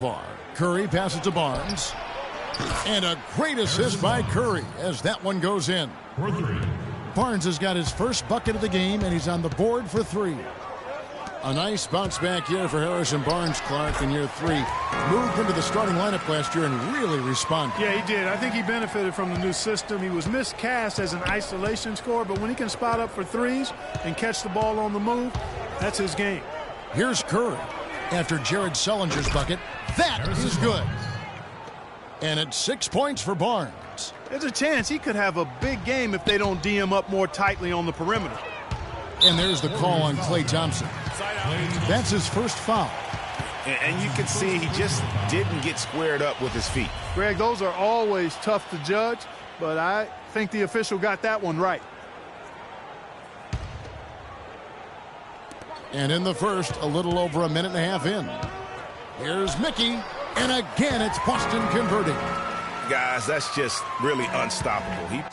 Bar. Curry passes to Barnes. And a great assist by Curry as that one goes in. Barnes has got his first bucket of the game, and he's on the board for 3. A nice bounce back year for Harrison Barnes, Clark, in year 3. Moved into the starting lineup last year and really responded. Yeah, he did. I think he benefited from the new system. He was miscast as an isolation scorer, but when he can spot up for threes and catch the ball on the move, that's his game. Here's Curry. After Jared Sullinger's bucket, that is good. And it's 6 points for Barnes. There's a chance he could have a big game if they don't D him up more tightly on the perimeter. And there's the call on Klay Thompson. That's his first foul. And you can see he just didn't get squared up with his feet. Greg, those are always tough to judge, but I think the official got that one right. And in the first, a little over a minute and a half in. Here's Mickey, and again it's Boston converting. Guys, that's just really unstoppable.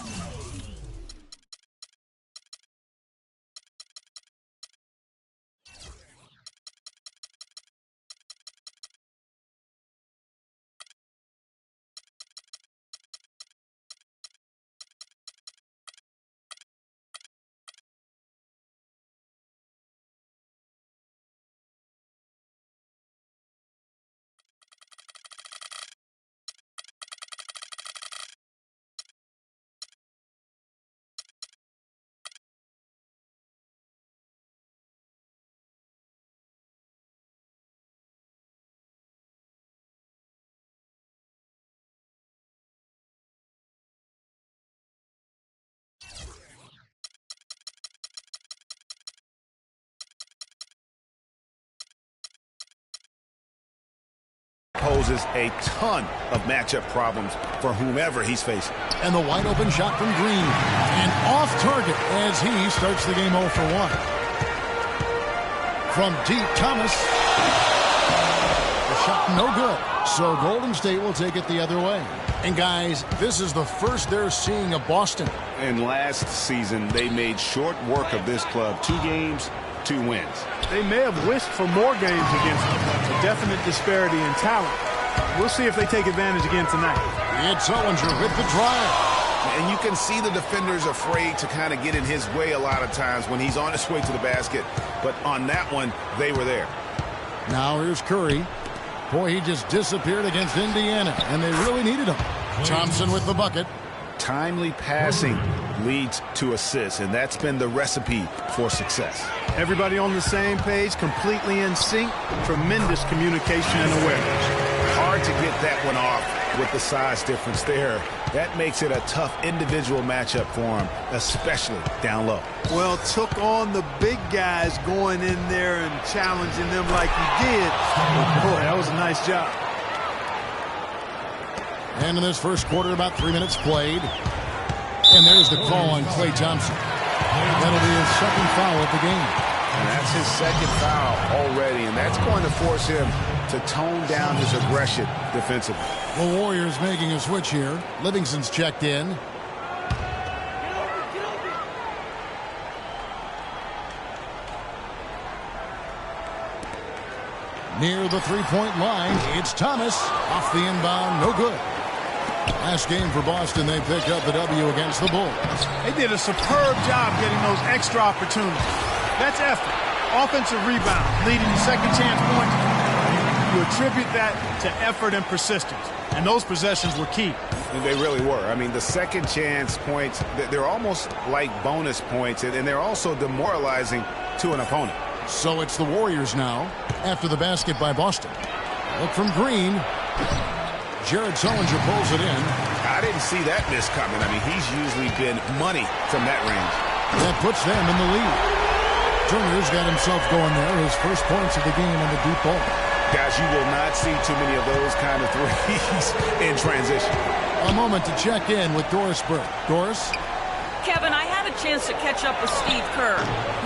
Poses a ton of matchup problems for whomever he's facing. And the wide open shot from Green. And off target as he starts the game 0 for 1. From deep, Thomas. The shot no good. So Golden State will take it the other way. And guys, this is the first they're seeing of Boston. And last season, they made short work of this club. 2 games, 2 wins. They may have wished for more games against them. A definite disparity in talent. We'll see if they take advantage again tonight. It's Sullinger with the drive. And you can see the defenders afraid to kind of get in his way a lot of times when he's on his way to the basket. But on that one, they were there. Now here's Curry. Boy, he just disappeared against Indiana, and they really needed him. Thompson with the bucket. Timely passing leads to assists, and that's been the recipe for success. Everybody on the same page, completely in sync, tremendous communication and awareness. Hard to get that one off with the size difference there. That makes it a tough individual matchup for him, especially down low. Well, took on the big guys going in there and challenging them like he did. But boy, that was a nice job. And in this first quarter, about 3 minutes played. And there's the call on Klay Thompson. That'll be his second foul of the game. And that's his second foul already, and that's going to force him to tone down his aggression defensively. The Warriors making a switch here. Livingston's checked in. Near the three-point line, it's Thomas. Off the inbound, no good. Last game for Boston, they picked up the W against the Bulls. They did a superb job getting those extra opportunities. That's effort. Offensive rebound, leading to second chance points. You attribute that to effort and persistence. And those possessions were key. They really were. I mean, the second chance points, they're almost like bonus points, and they're also demoralizing to an opponent. So it's the Warriors now, after the basket by Boston. Look from Green. Jared Sullinger pulls it in. I didn't see that miss coming. I mean, he's usually been money from that range. That puts them in the lead. Turner's got himself going there. His first points of the game on the deep ball. Guys, you will not see too many of those kind of threes in transition. A moment to check in with Doris Burke. Doris? Kevin, I had a chance to catch up with Steve Kerr.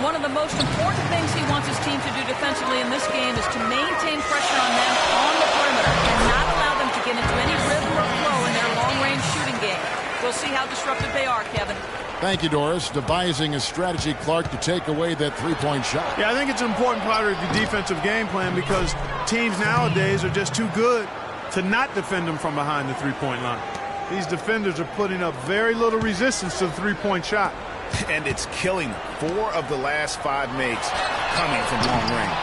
One of the most important things he wants his team to do defensively in this game is to maintain pressure on them on the perimeter and not allow them to get into any rhythm or flow in their long-range shooting game. We'll see how disruptive they are, Kevin. Thank you, Doris. Devising a strategy, Clark, to take away that three-point shot. Yeah, I think it's an important part of the defensive game plan because teams nowadays are just too good to not defend them from behind the three-point line. These defenders are putting up very little resistance to the three-point shot. And it's killing them. 4 of the last 5 makes coming from long range.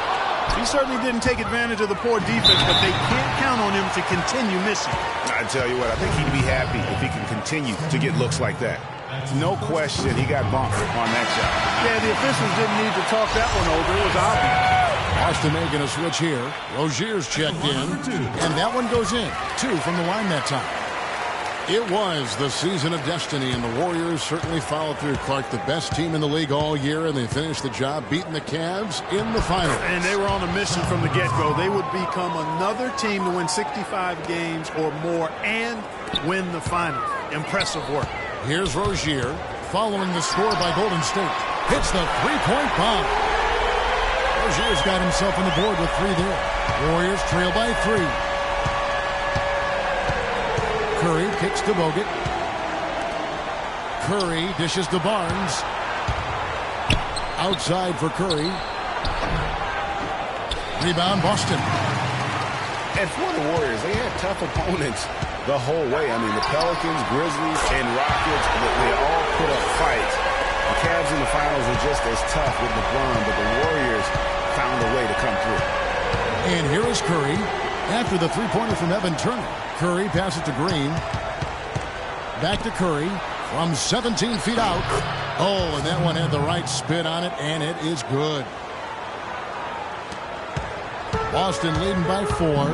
He certainly didn't take advantage of the poor defense, but they can't count on him to continue missing. I tell you what, I think he'd be happy if he can continue to get looks like that. No question he got bumped on that shot. Yeah, the officials didn't need to talk that one over. It was obvious. Boston making a switch here. Rozier's checked in, and that one goes in. 2 from the line that time. It was the season of destiny, and the Warriors certainly followed through. Clark, the best team in the league all year, and they finished the job beating the Cavs in the finals. And they were on a mission from the get-go. They would become another team to win 65 games or more and win the finals. Impressive work. Here's Rozier following the score by Golden State. Hits the three-point bomb. Rozier's got himself on the board with 3 there. Warriors trail by 3. Curry kicks to Bogut. Curry dishes to Barnes. Outside for Curry. Rebound Boston. And for the Warriors, they had tough opponents the whole way. I mean, the Pelicans, Grizzlies, and Rockets, they all put up fights. The Cavs in the finals are just as tough with LeBron, but the Warriors found a way to come through. And here is Curry after the three-pointer from Evan Turner. Curry passes to Green. Back to Curry from 17 feet out. Oh, and that one had the right spin on it, and it is good. Boston leading by 4.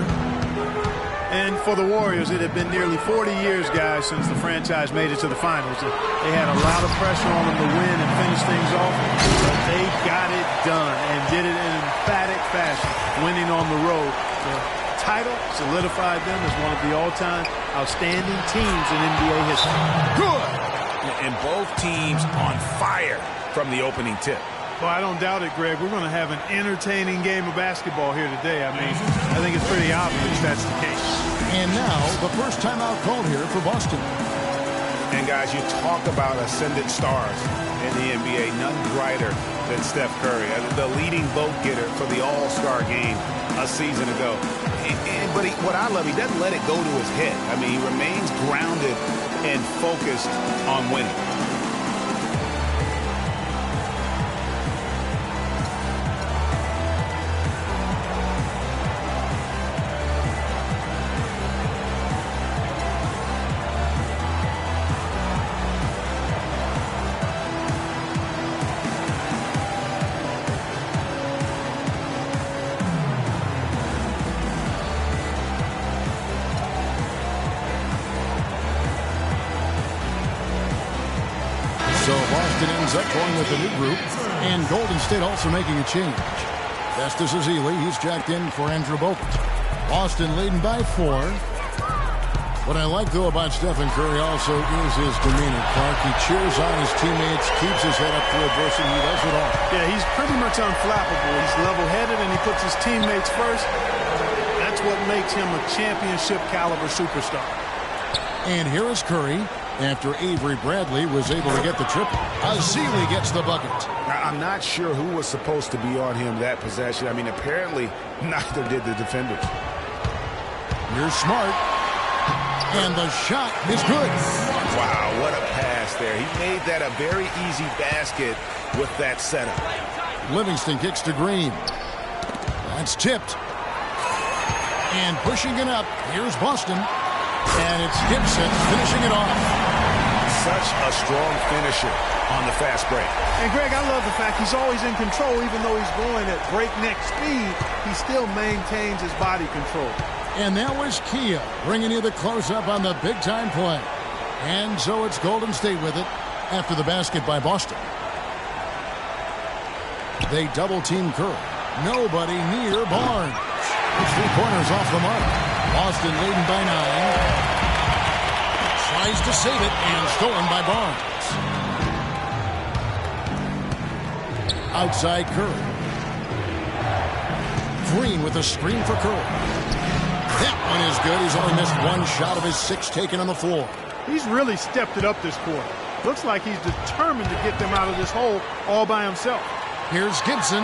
And for the Warriors, it had been nearly 40 years, guys, since the franchise made it to the finals. They had a lot of pressure on them to win and finish things off, but they got it done and did it in an emphatic fashion, winning on the road. The title solidified them as one of the all-time outstanding teams in NBA history. Good! And both teams on fire from the opening tip. Well, I don't doubt it, Greg. We're going to have an entertaining game of basketball here today. I mean, I think it's pretty obvious that's the case. And now, the first timeout called here for Boston. And, guys, you talk about ascendant stars in the NBA. None brighter than Steph Curry, the leading vote-getter for the All-Star game a season ago. But what I love, he doesn't let it go to his head. I mean, he remains grounded and focused on winning. So Boston ends up going with a new group, and Golden State also making a change. Festus Ezeli, he's jacked in for Andrew Bogut. Boston leading by 4. What I like, though, about Stephen Curry also is his demeanor. Clark, he cheers on his teammates, keeps his head up through adversity. He does it all. Yeah, he's pretty much unflappable. He's level-headed, and he puts his teammates first. That's what makes him a championship-caliber superstar. And here is Curry. After Avery Bradley was able to get the triple, Ezeli gets the bucket. I'm not sure who was supposed to be on him that possession. I mean, apparently neither did the defenders. You're smart. And the shot is good. Wow, what a pass there. He made that a very easy basket with that setup. Livingston kicks to Green. That's tipped. And pushing it up, here's Boston. And it's Gibson finishing it off. Such a strong finisher on the fast break. And, Greg, I love the fact he's always in control. Even though he's going at breakneck speed, he still maintains his body control. And that was Kia bringing you the close-up on the big-time play. And so it's Golden State with it after the basket by Boston. They double-team Curry. Nobody near Barnes. The three-pointers off the mark. Boston leading by 9. Tries to save it and stolen by Barnes. Outside Curry. Green with a screen for Curry. That one is good. He's only missed 1 shot of his 6 taken on the floor. He's really stepped it up this quarter. Looks like he's determined to get them out of this hole all by himself. Here's Gibson.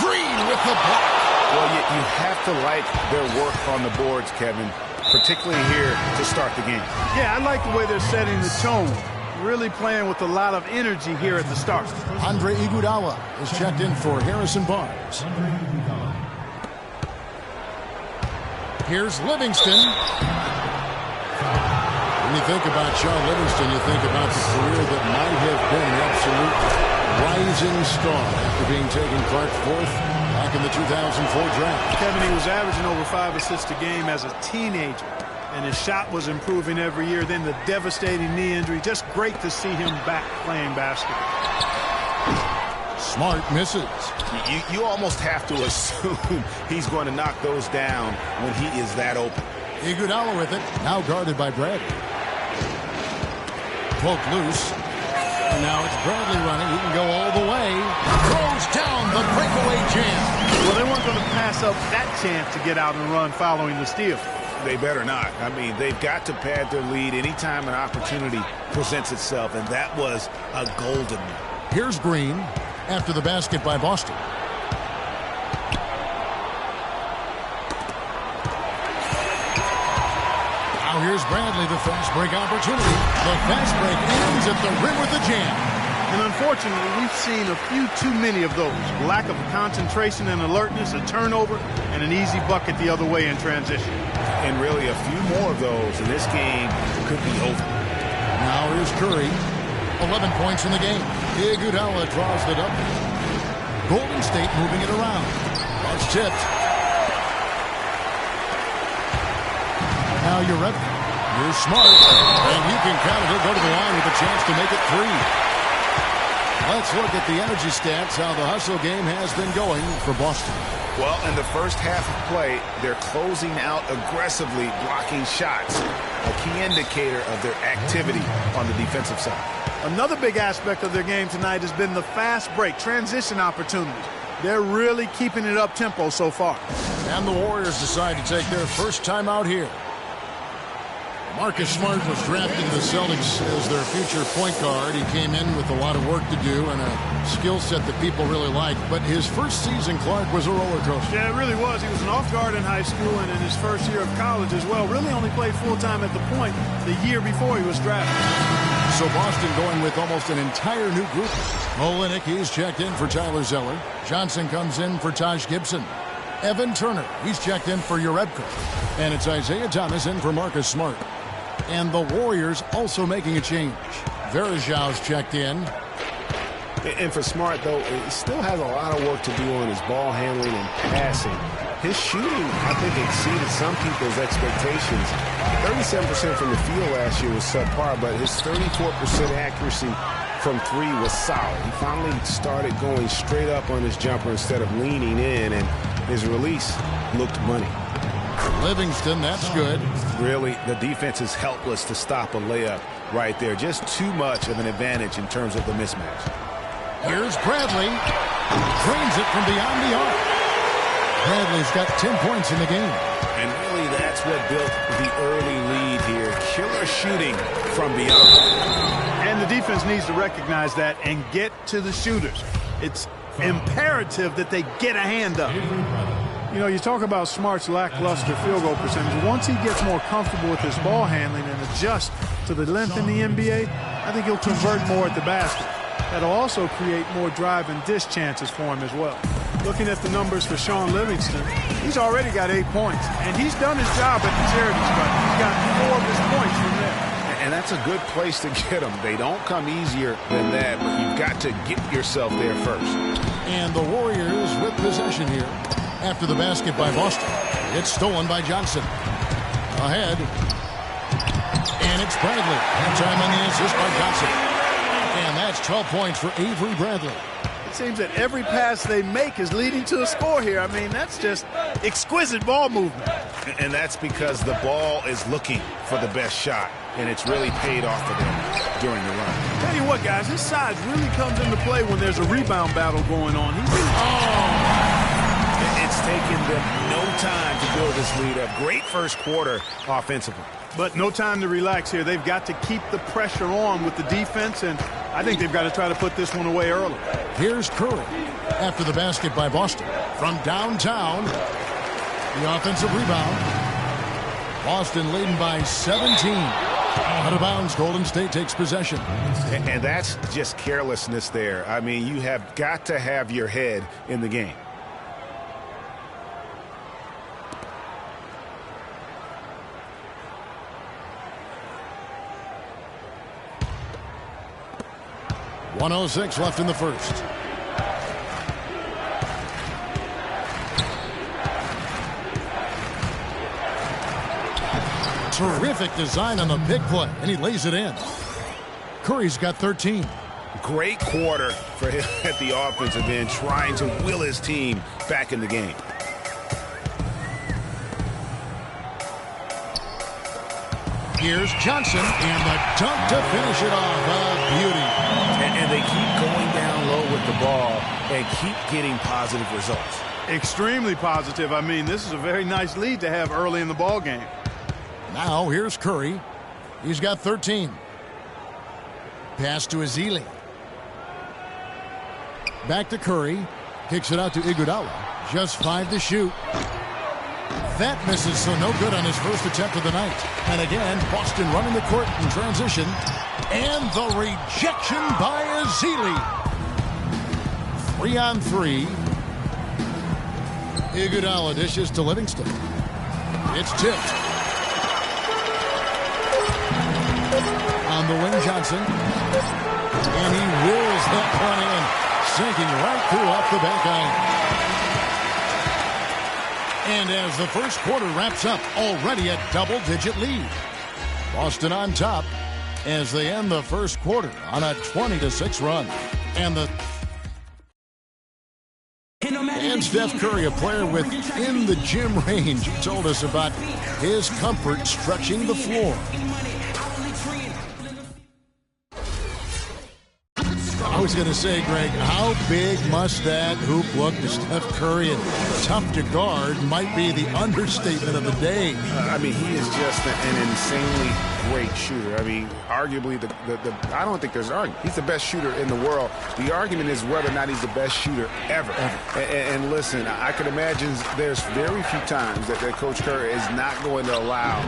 Green with the block. Well, you have to like their work on the boards, Kevin, particularly here to start the game. Yeah, I like the way they're setting the tone. Really playing with a lot of energy here at the start. Andre Iguodala is checked in for Harrison Barnes. Here's Livingston. When you think about Sean Livingston, you think about the career that might have been an absolute rising star after being taken Clark fourth back in the 2004 draft. Kevin, he was averaging over 5 assists a game as a teenager, and his shot was improving every year. Then the devastating knee injury. Just great to see him back playing basketball. Smart misses. You almost have to assume he's going to knock those down when he is that open. Iguodala with it, now guarded by Bradley. Poke loose. And now it's Bradley running. He can go all the way. Throws down the breakaway jam. Well, they weren't going to pass up that chance to get out and run following the steal. They better not. I mean, they've got to pad their lead anytime an opportunity presents itself, and that was a golden one. Here's Green after the basket by Boston. Now here's Bradley, the fast break opportunity. The fast break ends at the rim with the jam. And unfortunately, we've seen a few too many of those. Lack of concentration and alertness, a turnover, and an easy bucket the other way in transition. And really a few more of those, and this game could be over. Now here's Curry. 11 points in the game. Iguodala draws the double. Golden State moving it around. That's tipped. Now you're ready. You're smart. And you can count it. He'll go to the line with a chance to make it 3. Let's look at the energy stats, how the hustle game has been going for Boston. Well, in the first half of play, they're closing out aggressively, blocking shots, a key indicator of their activity on the defensive side. Another big aspect of their game tonight has been the fast break, transition opportunities. They're really keeping it up-tempo so far. And the Warriors decide to take their first time out here. Marcus Smart was drafted to the Celtics as their future point guard. He came in with a lot of work to do and a skill set that people really liked. But his first season, Clark, was a roller coaster. Yeah, it really was. He was an off guard in high school and in his first year of college as well. Really only played full-time at the point the year before he was drafted. So Boston going with almost an entire new group. Olynyk, he's checked in for Tyler Zeller. Johnson comes in for Taj Gibson. Evan Turner, he's checked in for Urebko. And it's Isaiah Thomas in for Marcus Smart. And the Warriors also making a change. Verajau's checked in. And for Smart, though, he still has a lot of work to do on his ball handling and passing. His shooting, I think, exceeded some people's expectations. 37% from the field last year was subpar, but his 34% accuracy from 3 was solid. He finally started going straight up on his jumper instead of leaning in, and his release looked money. Livingston, that's good. Really, the defense is helpless to stop a layup right there. Just too much of an advantage in terms of the mismatch. Here's Bradley. Drains it from beyond the arc. Bradley's got 10 points in the game. And really, that's what built the early lead here. Killer shooting from beyond. And the defense needs to recognize that and get to the shooters. It's imperative that they get a hand up. You know, you talk about Smart's lackluster field goal percentage. Once he gets more comfortable with his ball handling and adjusts to the length in the NBA, I think he'll convert more at the basket. That'll also create more drive and dish chances for him as well. Looking at the numbers for Sean Livingston, he's already got 8 points, and he's done his job at the charity stripe. He's got 4 of his points from there. And that's a good place to get them. They don't come easier than that, but you've got to get yourself there first. And the Warriors with possession here. After the basket by Boston. It's stolen by Johnson. Ahead. And it's Bradley. Time on the assist by Johnson. And that's 12 points for Avery Bradley. It seems that every pass they make is leading to a score here. I mean, that's just exquisite ball movement. And that's because the ball is looking for the best shot. And it's really paid off for them during the run. Tell you what, guys, his size really comes into play when there's a rebound battle going on. It's taken them no time to build this lead. A great first quarter offensively. But no time to relax here. They've got to keep the pressure on with the defense, and I think they've got to try to put this one away early. Here's Curry after the basket by Boston. From downtown, the offensive rebound. Boston leading by 17. Out of bounds, Golden State takes possession. And that's just carelessness there. I mean, you have got to have your head in the game. .106 left in the first. Terrific design on the big play, and he lays it in. Curry's got 13. Great quarter for him at the offensive end, trying to will his team back in the game. Here's Johnson, and the dunk to finish it off. A beauty. And they keep going down low with the ball and keep getting positive results. Extremely positive. I mean, this is a very nice lead to have early in the ball game. Now here's Curry. He's got 13. Pass to Ezeli. Back to Curry. Kicks it out to Iguodala. Just 5 to shoot. That misses, so no good on his first attempt of the night. And again, Boston running the court in transition. And the rejection by Ezeli. 3-on-3. Iguodala dishes to Livingston. It's tipped. On the wing, Johnson. And he wills that one in. Sinking right through off the back iron. And as the first quarter wraps up, already a double-digit lead. Boston on top as they end the first quarter on a 20-6 run. And Steph Curry, a player within the gym range, told us about his comfort stretching the floor. I was going to say, Greg, how big must that hoop look to Steph Curry? And tough to guard might be the understatement of the day. I mean, he is just an insanely great shooter. I mean, arguably, I don't think there's an argument. He's the best shooter in the world. The argument is whether or not he's the best shooter ever. And listen, I can imagine there's very few times that Coach Curry is not going to allow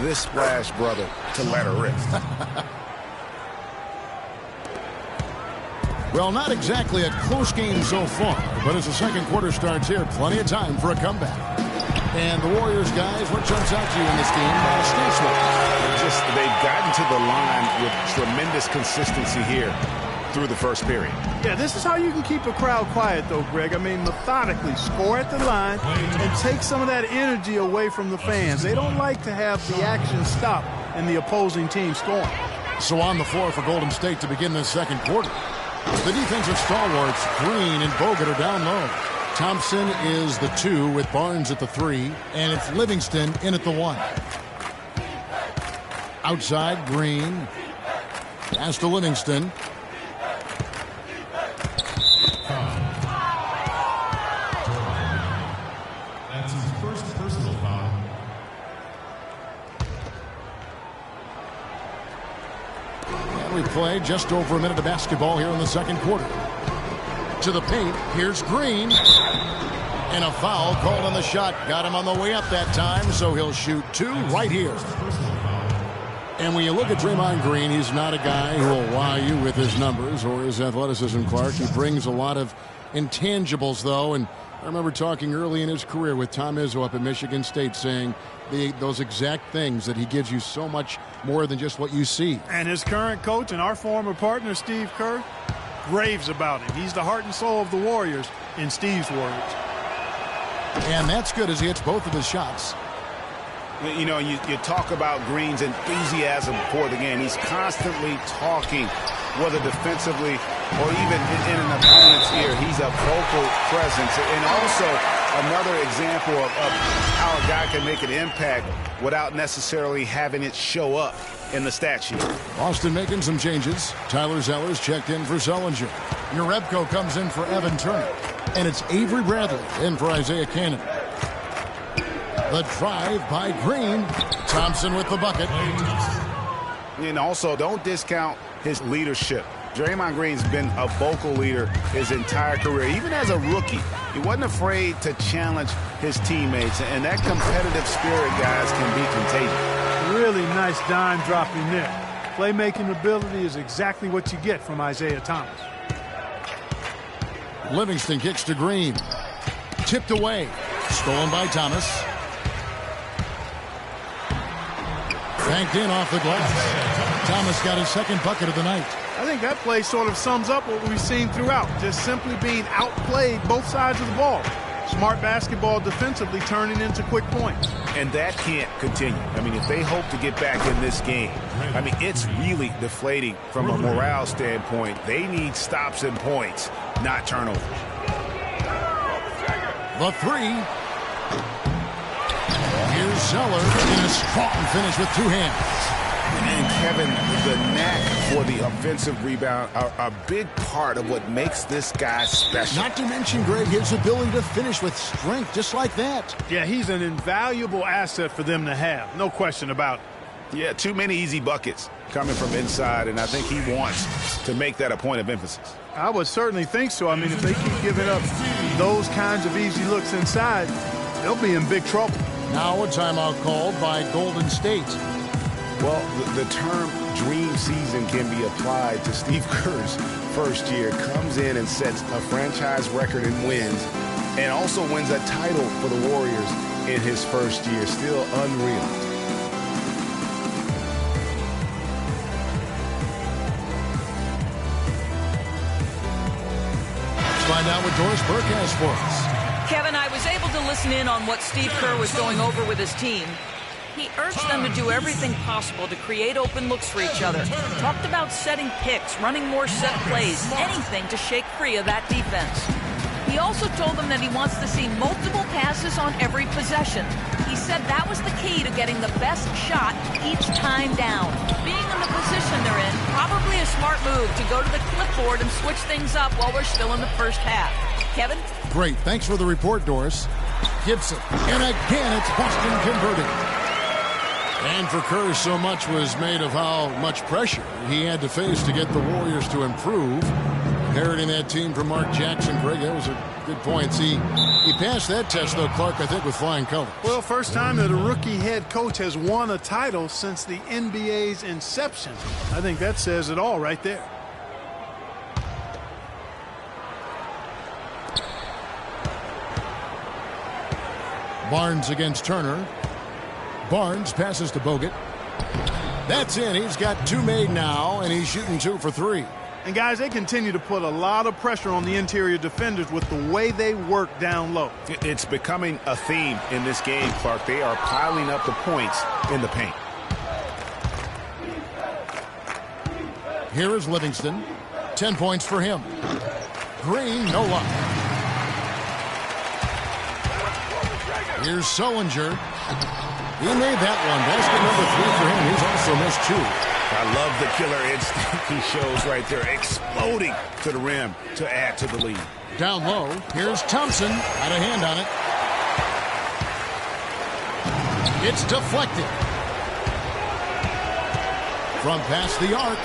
this splash brother to let her rip. Well, not exactly a close game so far, but as the second quarter starts here, plenty of time for a comeback. And the Warriors, guys, what jumps out to you in this game? They've gotten to the line with tremendous consistency here through the first period. Yeah, this is how you can keep a crowd quiet, though, Greg. I mean, methodically score at the line and take some of that energy away from the fans. They don't like to have the action stop and the opposing team scoring. So on the floor for Golden State to begin this second quarter. The defensive stalwarts, Green and Bogut, are down low. Thompson is the 2 with Barnes at the 3, and it's Livingston in at the 1. Outside, Green. Pass to Livingston. That's his first personal foul. We play just over a minute of basketball here in the second quarter. To the paint, here's Green. And a foul called on the shot. Got him on the way up that time, so he'll shoot 2 right here. And when you look at Draymond Green, he's not a guy who will wow you with his numbers or his athleticism, Clark. He brings a lot of intangibles, though, and I remember talking early in his career with Tom Izzo up at Michigan State saying those exact things, that he gives you so much more than just what you see. And his current coach and our former partner, Steve Kerr, raves about him. He's the heart and soul of the Warriors, in Steve's words. And that's good as he hits both of his shots. You know, you talk about Green's enthusiasm for the game. He's constantly talking, whether defensively or even in an opponent's ear. He's a vocal presence. And also another example of how a guy can make an impact without necessarily having it show up in the stat sheet. Boston making some changes. Tyler Zeller's checked in for Sullinger. Urebko comes in for Evan Turner. And it's Avery Bradley in for Isaiah Cannon. The drive by Green. Thompson with the bucket. And also, don't discount his leadership. Draymond Green's been a vocal leader his entire career. Even as a rookie, he wasn't afraid to challenge his teammates. And that competitive spirit, guys, can be contagious. Really nice dime dropping there. Playmaking ability is exactly what you get from Isaiah Thomas. Livingston kicks to Green. Tipped away. Stolen by Thomas. Banked in off the glass. Thomas got his second bucket of the night. I think that play sort of sums up what we've seen throughout. Just simply being outplayed both sides of the ball. Smart basketball defensively turning into quick points. And that can't continue. I mean, if they hope to get back in this game, I mean, it's really deflating from a morale standpoint. They need stops and points, not turnovers. The three. Here's Zeller in a strong finish with two hands. And Kevin, the knack for the offensive rebound are a big part of what makes this guy special. Not to mention, Greg, his ability to finish with strength just like that. Yeah, he's an invaluable asset for them to have. No question about it. Yeah, too many easy buckets coming from inside, and I think he wants to make that a point of emphasis. I would certainly think so. I mean, if they keep giving up those kinds of easy looks inside, they'll be in big trouble. Now a timeout called by Golden State. Well, the term dream season can be applied to Steve Kerr's first year. Comes in and sets a franchise record in wins and also wins a title for the Warriors in his first year. Still unreal. Let's find out what Doris Burke has for us. Kevin, I was able to listen in on what Steve Kerr was going over with his team. He urged them to do everything possible to create open looks for each other. Talked about setting picks, running more set plays, anything to shake free of that defense. He also told them that he wants to see multiple passes on every possession. He said that was the key to getting the best shot each time down. Being in the position they're in, probably a smart move to go to the clipboard and switch things up while we're still in the first half. Kevin? Great. Thanks for the report, Doris. Gibson. And again, it's Boston converting. And for Kerr, so much was made of how much pressure he had to face to get the Warriors to improve. Inheriting that team from Mark Jackson. Greg, that was a good point. See, he passed that test, though, Clark, I think, with flying colors. Well, first time that a rookie head coach has won a title since the NBA's inception. I think that says it all right there. Barnes against Turner. Barnes passes to Bogut. That's in. He's got two made now, and he's shooting 2 for 3. And, guys, they continue to put a lot of pressure on the interior defenders with the way they work down low. It's becoming a theme in this game, Clark. They are piling up the points in the paint. Here is Livingston. 10 points for him. Green, no luck. Here's Sullinger. He made that one. Basket number 3 for him. He's also missed 2. I love the killer instinct he shows right there, exploding to the rim to add to the lead. Down low, here's Thompson. Got a hand on it. It's deflected. From past the arc.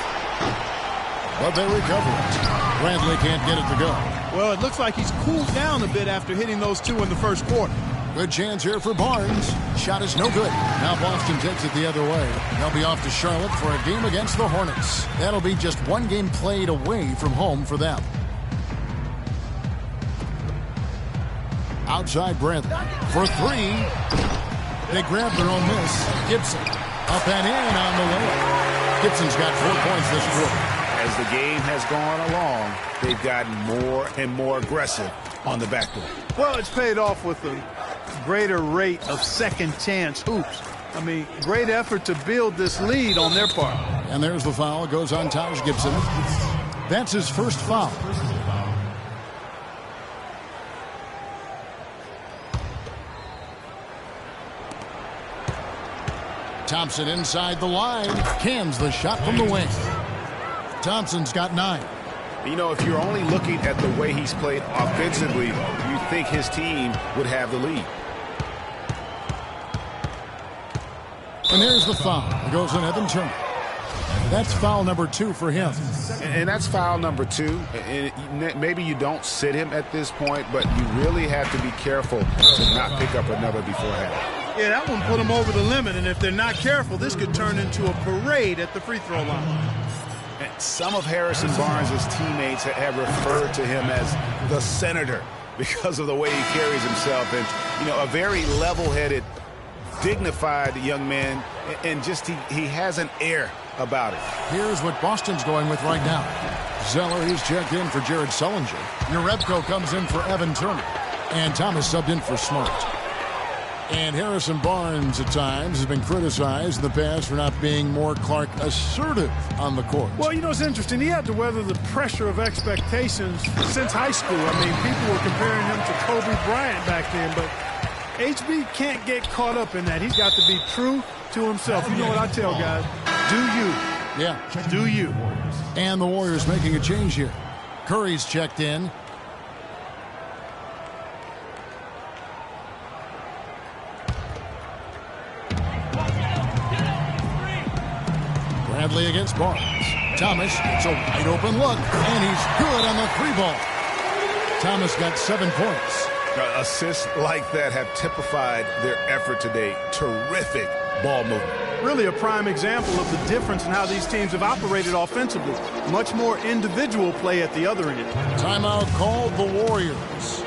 But they recover it. Bradley can't get it to go. Well, it looks like he's cooled down a bit after hitting those 2 in the first quarter. Good chance here for Barnes. Shot is no good. Now Boston takes it the other way. They'll be off to Charlotte for a game against the Hornets. That'll be just one game played away from home for them. Outside Bradley for 3. They grab their own miss. Gibson up and in on the way. Gibson's got 4 points this quarter. As the game has gone along, they've gotten more and more aggressive on the backboard. Well, it's paid off with a greater rate of second chance hoops. I mean, great effort to build this lead on their part. And there's the foul. It goes on Taj Gibson. That's his first foul. Thompson inside the line. Cans the shot from the wing. Thompson's got 9. You know, if you're only looking at the way he's played offensively, you think his team would have the lead. And there's the foul. It goes on Evan Turner. That's foul number 2 for him. And that's foul number 2. And maybe you don't sit him at this point, but you really have to be careful to not pick up another before half. Yeah, that one put them over the limit, and if they're not careful, this could turn into a parade at the free throw line. And some of Harrison Barnes' teammates have referred to him as the senator because of the way he carries himself. And, you know, a very level-headed, dignified young man, and just he has an air about it. Here's what Boston's going with right now. Zeller, he's checked in for Jared Sullinger. Urebko comes in for Evan Turner. And Thomas subbed in for Smart. And Harrison Barnes at times has been criticized in the past for not being more Clark assertive on the court. Well, you know, it's interesting. He had to weather the pressure of expectations since high school. I mean, people were comparing him to Kobe Bryant back then, but HB can't get caught up in that. He's got to be true to himself. You know what I tell guys? Do you. Yeah. Do you. And the Warriors making a change here. Curry's checked in. Bradley against Barnes. Thomas, it's a wide open look, and he's good on the 3-ball. Thomas got 7 points. Assists like that have typified their effort today. Terrific ball movement. Really a prime example of the difference in how these teams have operated offensively. Much more individual play at the other end. Timeout called the Warriors.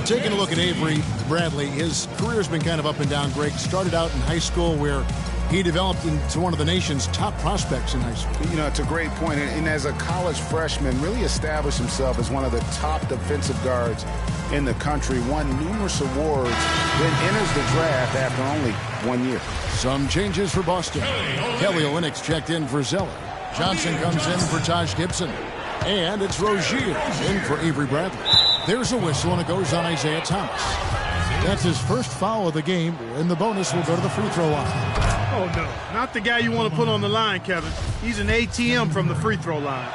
Taking a look at Avery Bradley, his career's been kind of up and down. Greg started out in high school where he developed into one of the nation's top prospects in high school. You know, it's a great point. And as a college freshman, really established himself as one of the top defensive guards in the country, won numerous awards, then enters the draft after only 1 year. Some changes for Boston. Kelly Olynyk's checked in for Zeller. Johnson comes in for Taj Gibson. And it's Rozier in for Avery Bradley. There's a whistle, and it goes on Isaiah Thomas. That's his first foul of the game, and the bonus will go to the free throw line. Oh, no. Not the guy you want to put on the line, Kevin. He's an ATM from the free throw line.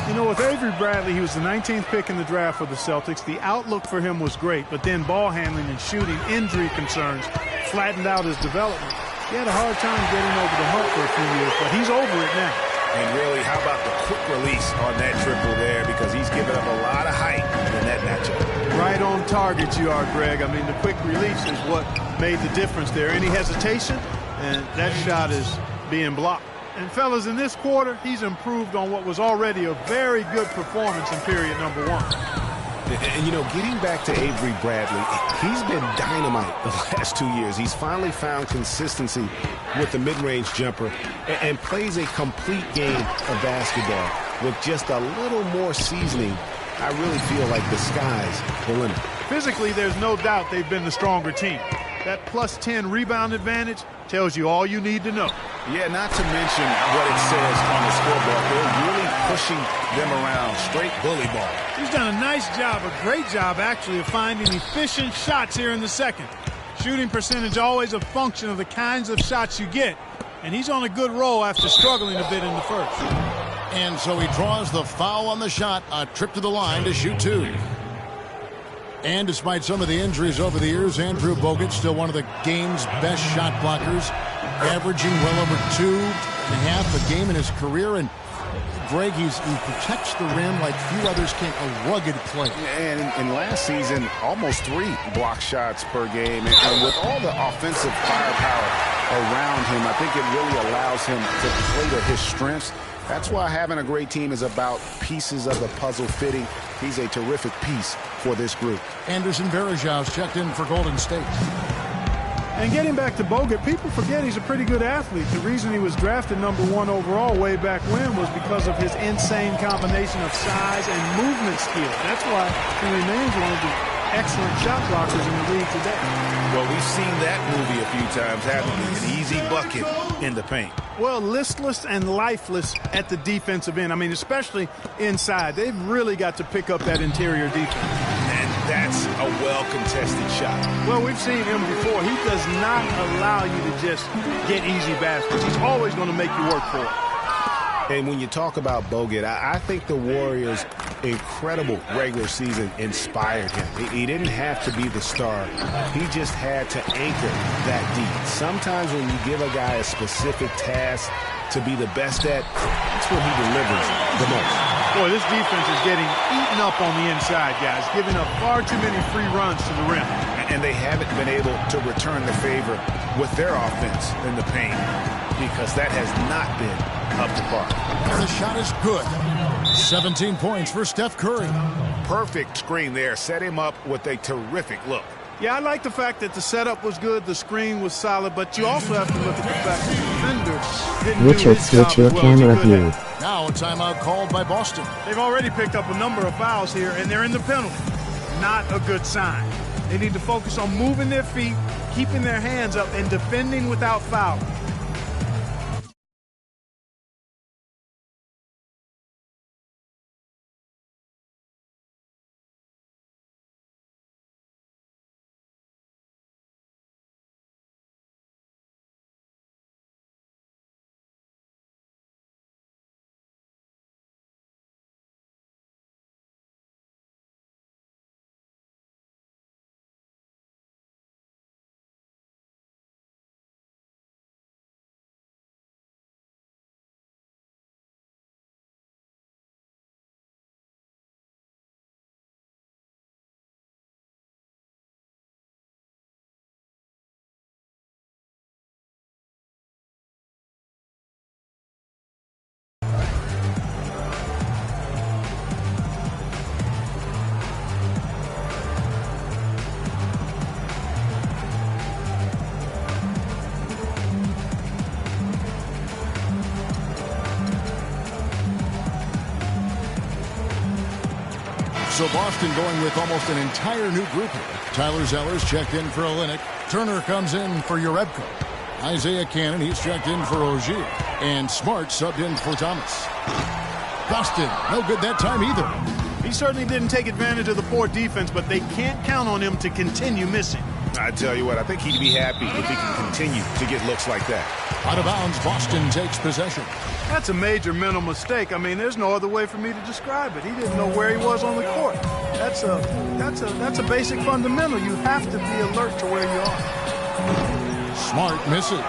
You know, with Avery Bradley, he was the 19th pick in the draft for the Celtics. The outlook for him was great, but then ball handling and shooting injury concerns flattened out his development. He had a hard time getting over the hump for a few years, but he's over it now. And really, how about the quick release on that triple there? Because he's given up a lot of height in that matchup. Right on target you are, Greg. I mean, the quick release is what made the difference there. Any hesitation, and that shot is being blocked. And, fellas, in this quarter, he's improved on what was already a very good performance in period number 1. And, you know, getting back to Avery Bradley, he's been dynamite the last 2 years. He's finally found consistency with the mid-range jumper and plays a complete game of basketball with just a little more seasoning. I really feel like the sky's the limit. Physically, there's no doubt they've been the stronger team. That plus 10 rebound advantage tells you all you need to know. Yeah, not to mention what it says on the scoreboard. They're really pushing them around. Straight bully ball. He's done a nice job, a great job, actually, of finding efficient shots here in the second. Shooting percentage always a function of the kinds of shots you get. And he's on a good roll after struggling a bit in the first. And so he draws the foul on the shot, a trip to the line to shoot 2. And despite some of the injuries over the years, Andrew Bogut still one of the game's best shot blockers, averaging well over 2.5 a game in his career. And Greg, he protects the rim like few others can. A rugged play. And last season, almost 3 block shots per game. And with all the offensive firepower around him, I think it really allows him to play to his strengths. That's why having a great team is about pieces of the puzzle fitting. He's a terrific piece for this group. Anderson Varejão's checked in for Golden State. And getting back to Bogut, people forget he's a pretty good athlete. The reason he was drafted number 1 overall way back when was because of his insane combination of size and movement skill. That's why he remains one of the excellent shot blockers in the league today. Well, we've seen that movie a few times, haven't we? An easy bucket in the paint. Well, listless and lifeless at the defensive end. I mean, especially inside. They've really got to pick up that interior defense. And that's a well-contested shot. Well, we've seen him before. He does not allow you to just get easy baskets. He's always going to make you work for it. And when you talk about Bogut, I think the Warriors incredible regular season inspired him. He didn't have to be the star. He just had to anchor that deep. Sometimes when you give a guy a specific task to be the best at, that's when he delivers the most. Boy, this defense is getting eaten up on the inside, guys, giving up far too many free runs to the rim. And they haven't been able to return the favor with their offense in the paint because that has not been up to par. The shot is good. 17 points for Steph Curry. Perfect screen there. Set him up with a terrific look. Yeah, I like the fact that the setup was good, the screen was solid, but you also have to look at the fact that the defender didn't do his job your as well camera as he could have. Now a timeout called by Boston. They've already picked up a number of fouls here, and they're in the penalty. Not a good sign. They need to focus on moving their feet, keeping their hands up, and defending without fouling. So Boston going with almost an entire new group here. Tyler Zeller's checked in for Olynyk. Turner comes in for Urebko. Isaiah Cannon, he's checked in for Ogier. And Smart subbed in for Thomas. Boston, no good that time either. He certainly didn't take advantage of the poor defense, but they can't count on him to continue missing. I tell you what, I think he'd be happy if he can continue to get looks like that. Out of bounds, Boston takes possession. That's a major mental mistake. I mean, there's no other way for me to describe it. He didn't know where he was on the court. That's a basic fundamental. You have to be alert to where you are. Smart misses.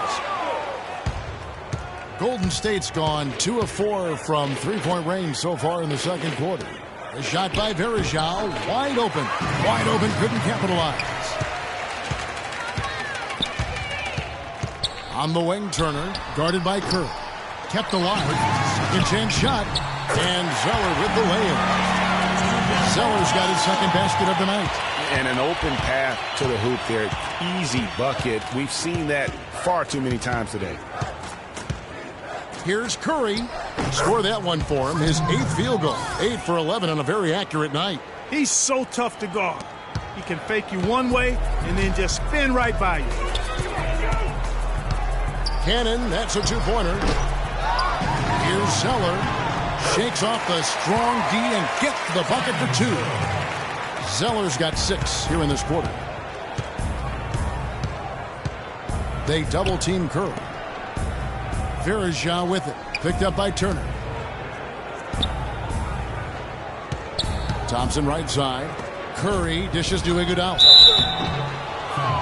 Golden State's gone 2 of 4 from three-point range so far in the second quarter. A shot by Verajao, wide open. Wide open, couldn't capitalize. On the wing, Turner, guarded by Kerr. Kept alive. Second chance shot. And Zeller with the layup. Zeller's got his second basket of the night. And an open path to the hoop there. Easy bucket. We've seen that far too many times today. Here's Curry. Score that one for him. His 8th field goal. 8 for 11 on a very accurate night. He's so tough to guard. He can fake you one way and then just spin right by you. Cannon, that's a two-pointer. Here's Zeller. Shakes off the strong D and gets the bucket for 2. Zeller's got 6 here in this quarter. They double-team Curry. Verajao with it. Picked up by Turner. Thompson right side. Curry dishes to Iguodala.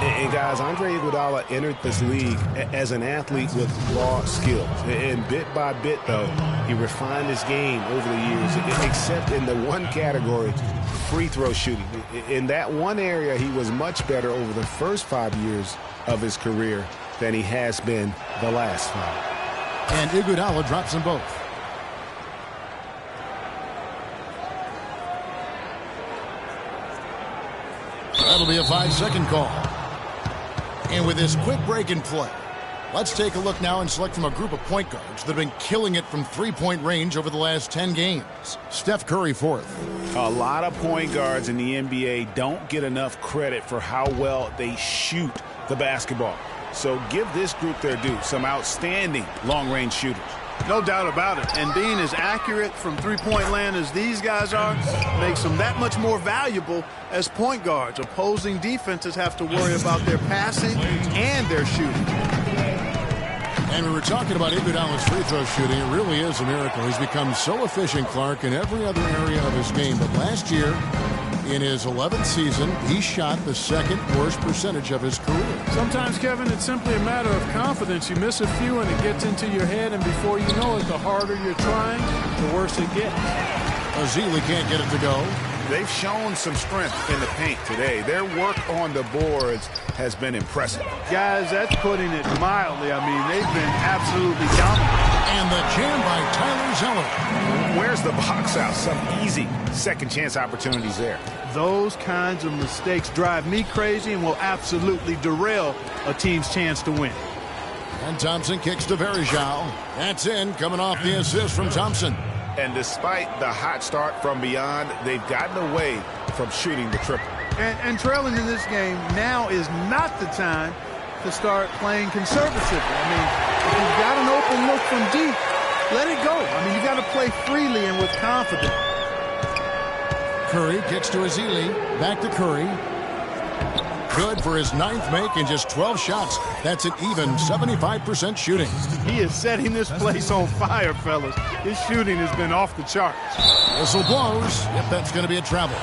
And guys, Andre Iguodala entered this league as an athlete with raw skills. And bit by bit, though, he refined his game over the years, except in the one category, free throw shooting. In that one area, he was much better over the first 5 years of his career than he has been the last 5. And Iguodala drops them both. That'll be a 5-second call. And with this quick break in play, let's take a look now and select from a group of point guards that have been killing it from three-point range over the last 10 games. Steph Curry fourth. A lot of point guards in the NBA don't get enough credit for how well they shoot the basketball. So give this group their due. Some outstanding long-range shooters. No doubt about it. And being as accurate from three-point land as these guys are makes them that much more valuable as point guards. Opposing defenses have to worry about their passing and their shooting. And we were talking about Iguodala's free throw shooting. It really is a miracle. He's become so efficient, Clark, in every other area of his game. But last year, in his 11th season, he shot the second worst percentage of his career. Sometimes, Kevin, it's simply a matter of confidence. You miss a few and it gets into your head, and before you know it, the harder you're trying, the worse it gets. Azili can't get it to go. They've shown some strength in the paint today. Their work on the boards has been impressive. Guys, that's putting it mildly. I mean, they've been absolutely dominant. And the jam by Tyler Zeller. Where's the box out? Some easy second chance opportunities there. Those kinds of mistakes drive me crazy and will absolutely derail a team's chance to win. And Thompson kicks to Varejao. That's in, coming off the assist from Thompson. And despite the hot start from beyond, they've gotten away from shooting the triple. And trailing in this game now is not the time to start playing conservatively. I mean, if you've got an open look from deep, let it go. I mean, you got to play freely and with confidence. Curry kicks to Azili. Back to Curry. Good for his 9th make in just 12 shots. That's an even 75% shooting. He is setting this place on fire, fellas. His shooting has been off the charts. Whistle blows. Yep, that's going to be a travel.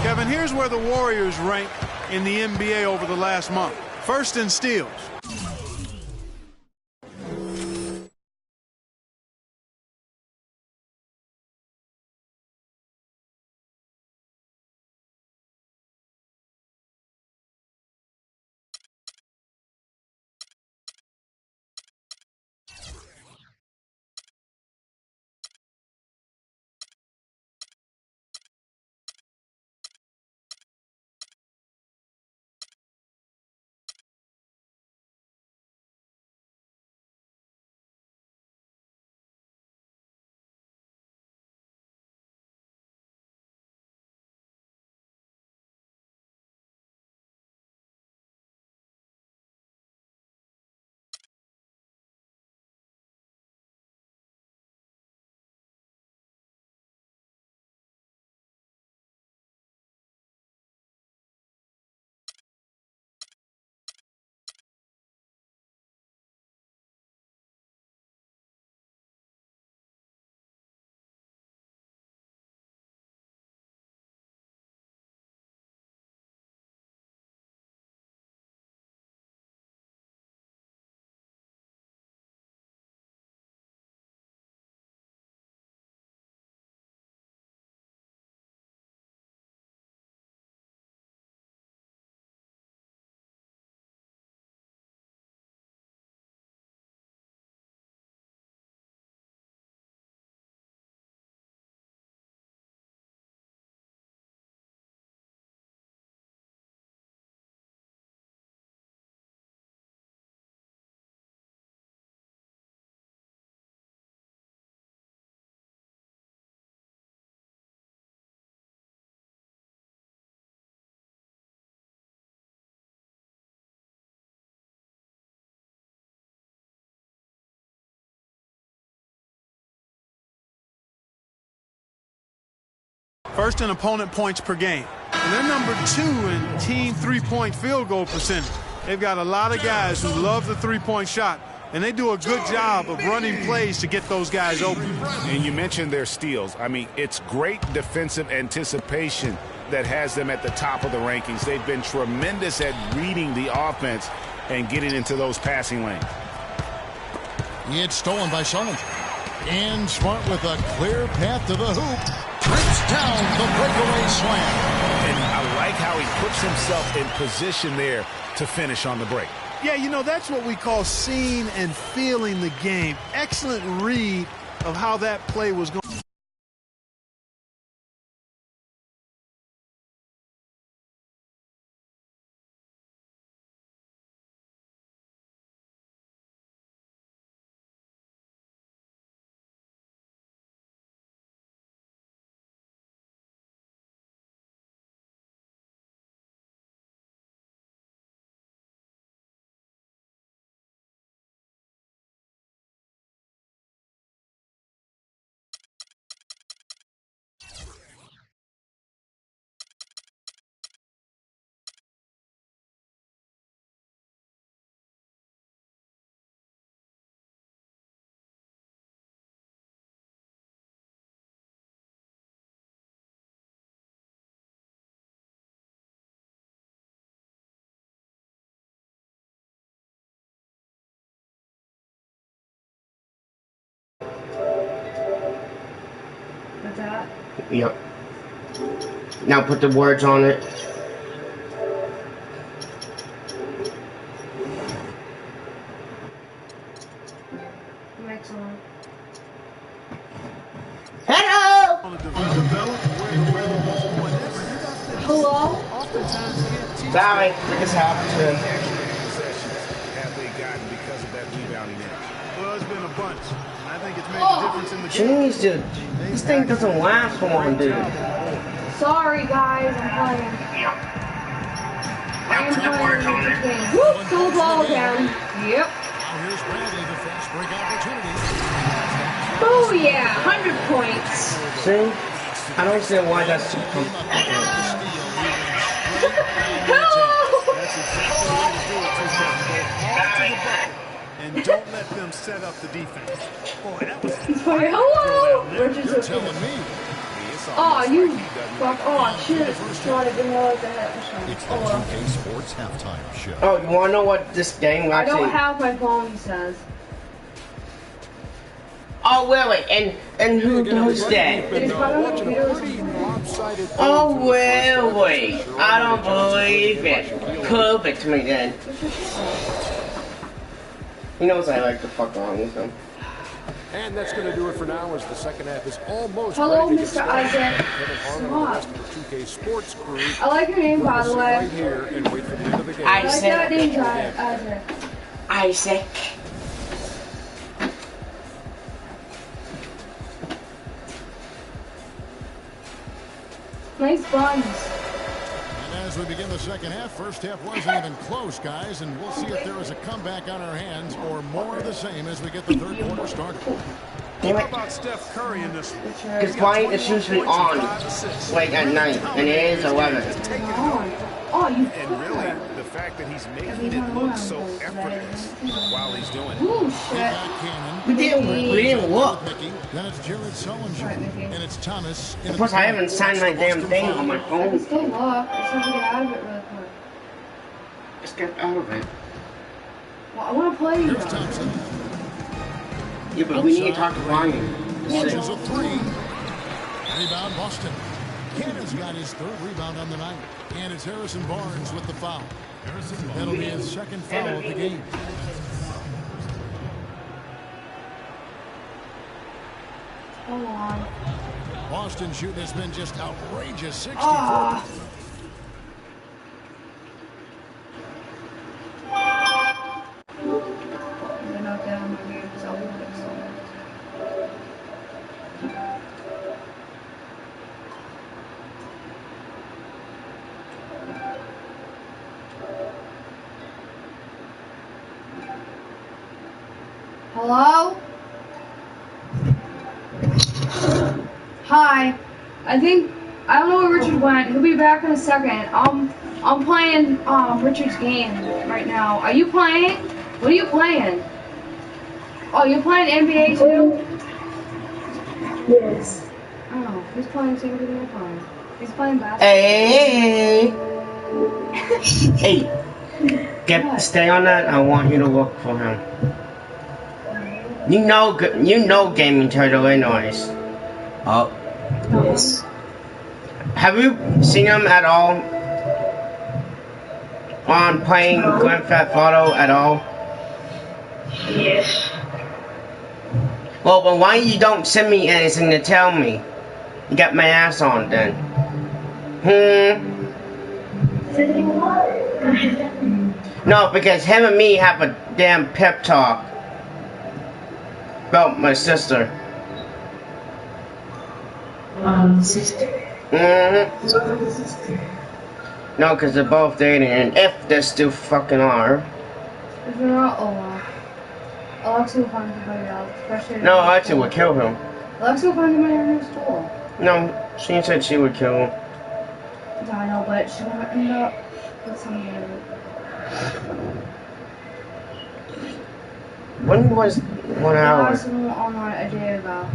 Kevin, here's where the Warriors rank in the NBA over the last month. First in steals. First in opponent points per game. And they're number 2 in team three-point field goal percentage. They've got a lot of guys who love the three-point shot, and they do a good job of running plays to get those guys open. And you mentioned their steals. I mean, it's great defensive anticipation that has them at the top of the rankings. They've been tremendous at reading the offense and getting into those passing lanes. It's stolen by Sullivan. And Smart with a clear path to the hoop. Breaks down the breakaway slam. And I like how he puts himself in position there to finish on the break. Yeah, you know, that's what we call seeing and feeling the game. Excellent read of how that play was going. that? Yep. Now put the words on it. Excellent. Hello! Hello? Sorry, I just happened to. Have they gotten because of that rebounding edge? Well, it's been a bunch. I think it's made a difference in the game. Jeez, dude. This thing doesn't last long, dude. Sorry, guys, I'm playing. I'm playing the game. Whoop, stole the ball again. Yep. Now here's Bradley, the fast break opportunity. Oh, yeah, 100 points. See? I don't see why that's too And don't let them set up the defense. Boy, that was Hello! Richard's You're telling me. Oh, you fuck. Oh, shit. Not even know what the heck. It's the 2K Sports Halftime Show. Oh, you wanna know what this game I actually... don't have my phone, he says. Oh, wait, and who's that? It's Oh, wait. I don't believe it. Perfect to me then. He knows I like to fuck around with him. And that's going to do it for now as the second half is almost Hello, ready to get Mr. started. Isaac. Kevin Harlan and the rest of the 2K Sports crew I like your name, by the will sit way. right here and wait for the end of the game. I like that name, Isaac. Isaac. Nice buns. And as we begin the second half, first half wasn't even close, guys, and we'll see if there is a comeback on our hands or more of the same as we get the third quarter started. Damn How it. about Steph Curry in this one? Because mine is usually on, like at night, and it is 11. Oh, you And really, the fact that he's making it look so effortless while he's doing it. Ooh, shit. We didn't look. Then it's Jared Sullinger, and it's Thomas. Plus, I haven't signed my damn thing on my I can phone. still look. I just have to get out of it really quick. Let's get out of it. Well, I want to play you. Here's Thompson. Yeah, but we need to talk to Ryan. Launches a three. Rebound, Boston. Cannon's got his third rebound on the night. And it's Harrison Barnes with the foul. That'll be his second foul of the game. Hold on. Boston shooting has been just outrageous. 64. They're not down my game, so I'll fix them. Hello? Hi. I don't know where Richard went. He'll be back in a second. I'm playing Richard's game right now. Are you playing? What are you playing? Oh, you're playing NBA too? Yes. Oh, he's playing the same thing you're playing. He's playing basketball. Hey. Stay on that. I want you to look for him. You know Gaming Turtle anyways. Oh. Yes. Have you seen him at all? On playing Grand Theft Auto at all? Yes. Well, but why you don't send me anything to tell me? You got my ass on then. No, because him and me have a damn pep talk about my sister. Sister. No, because they're both dating, and if they still fucking are. If you're not, oh well. Alexa will find somebody else. Especially No, Alexa would kill him. Alexa will find somebody in her school. No, she said she would kill him. Yeah, I know, but she's gonna end up with somebody. When was 1 hour? Last one online a day ago.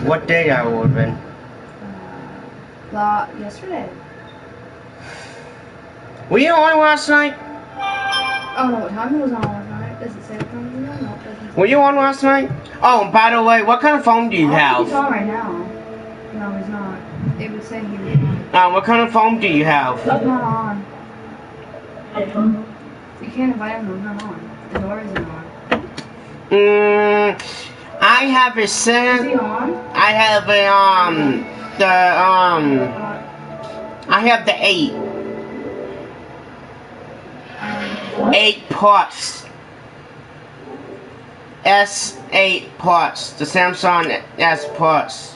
What day I would have been? Yesterday. Were you on last night? I don't know what time it was on last night. Does it say what time we're on? No, it doesn't say. Were you on last night? Oh, by the way, what kind of phone do you have? He's on right now. No, he's not. It would say he was on. What kind of phone do you have? He's not on. You can't invite him, he's not on. The door isn't on. I have a sim. Is he on? I have a I have the 8. 8 Plus. S8 Plus. The Samsung S Plus.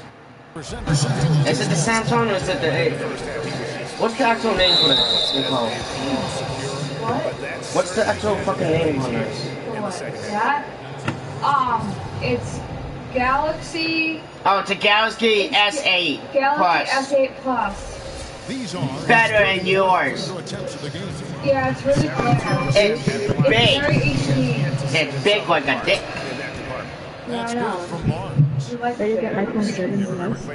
Is it the Samsung or is it the 8? What's the actual name for this, Nicole? What's the actual fucking name on this? That? It's Galaxy. Oh, it's a Galaxy S8 Plus. Galaxy S8 Plus. Better than yours. Yeah, it's really cool. It's big. Very HD. It's big like a dick. Yeah, I know. You like Where you it? get iPhone 7 Plus?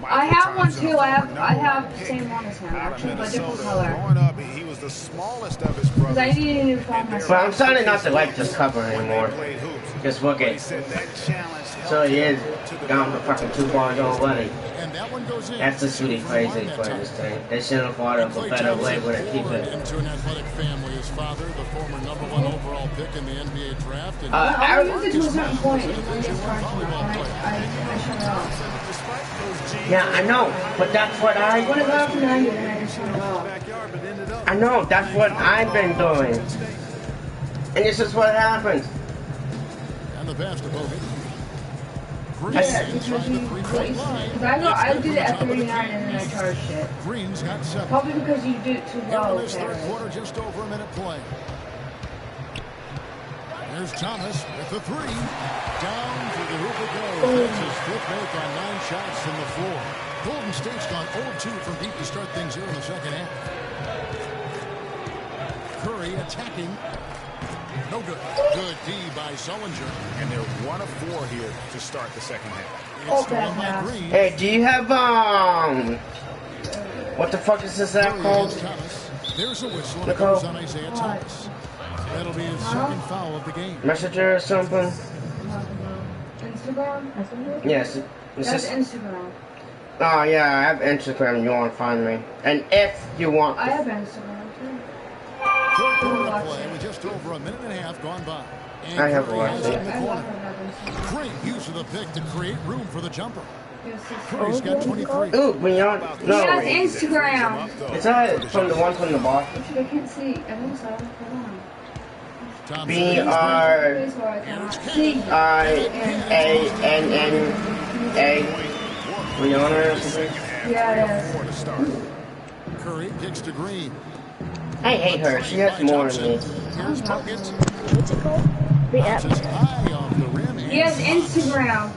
I have one too. I have the same one as him, actually, but different color. Growing up, he was the smallest of his Because I brothers. need a new phone myself. But I'm starting not to like this cover anymore. Just look at. So he is down the fucking 2 bars already. That's the sweetie crazy for this thing. They should have thought of a better way where to keep it. Into an athletic family, his father, the former #1 overall pick in the NBA draft. And I use it to a certain point. When it's charging up, I shut it off. Yeah, I know, but that's what When it got up to 90, then I just shut it off. I know, that's what I've been doing. And this is what happens. And the pass to Bogey. Yeah, because I did it at 39 and then I charged it. Green's got 7. Probably because you do it too Here in low. this third quarter, just over a minute play. There's Thomas with the 3. Down to the hoop it goes. That's his 5th make on 9 shots from the floor. Golden State's gone 0-2 from deep to start things here in the second half. Curry attacking. No good. Good D by Sullinger. And they're 1 of 4 here to start the second half. It's stolen by Green. Hey, do you have, what the fuck is this app called? There's a whistle and it Nicole? goes on Isaiah Thomas. That'll be his second foul of the game. Messenger or something? Instagram? Yes. Is That's this? Instagram. Oh yeah, I have Instagram. You want to find me? And if you want, I have Instagram too. Third quarter of play with just over a minute and a half gone by. And I have Curry one. has it in the I love corner. her Great use of the pick to create room for the jumper. Yes, Curry's got 23. ooh, beyond. No, He has Instagram. is that from the one from the bar? Actually, I can't see. I think so. Hold on. BRIANNA. Rihanna or something? Yeah, it is. Curry kicks to Green. I hate her. She has more than me. Here's Puckett. What's it called? The app. Bounces high off the rim. He has Instagram.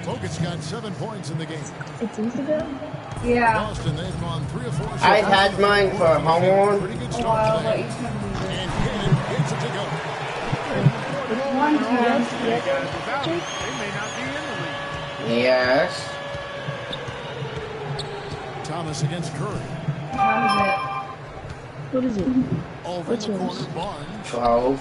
Pockett's got 7 points in the game. It's Instagram? Yeah. Boston, they've gone 3 or 4 shots. I've had mine for how long? Pretty good A start while, but today. each time he does it. And Cannon hits it to go. One time. Yes. Thomas against Curry. What What is it? Over What's in the yours? corner, Barnes. 12. is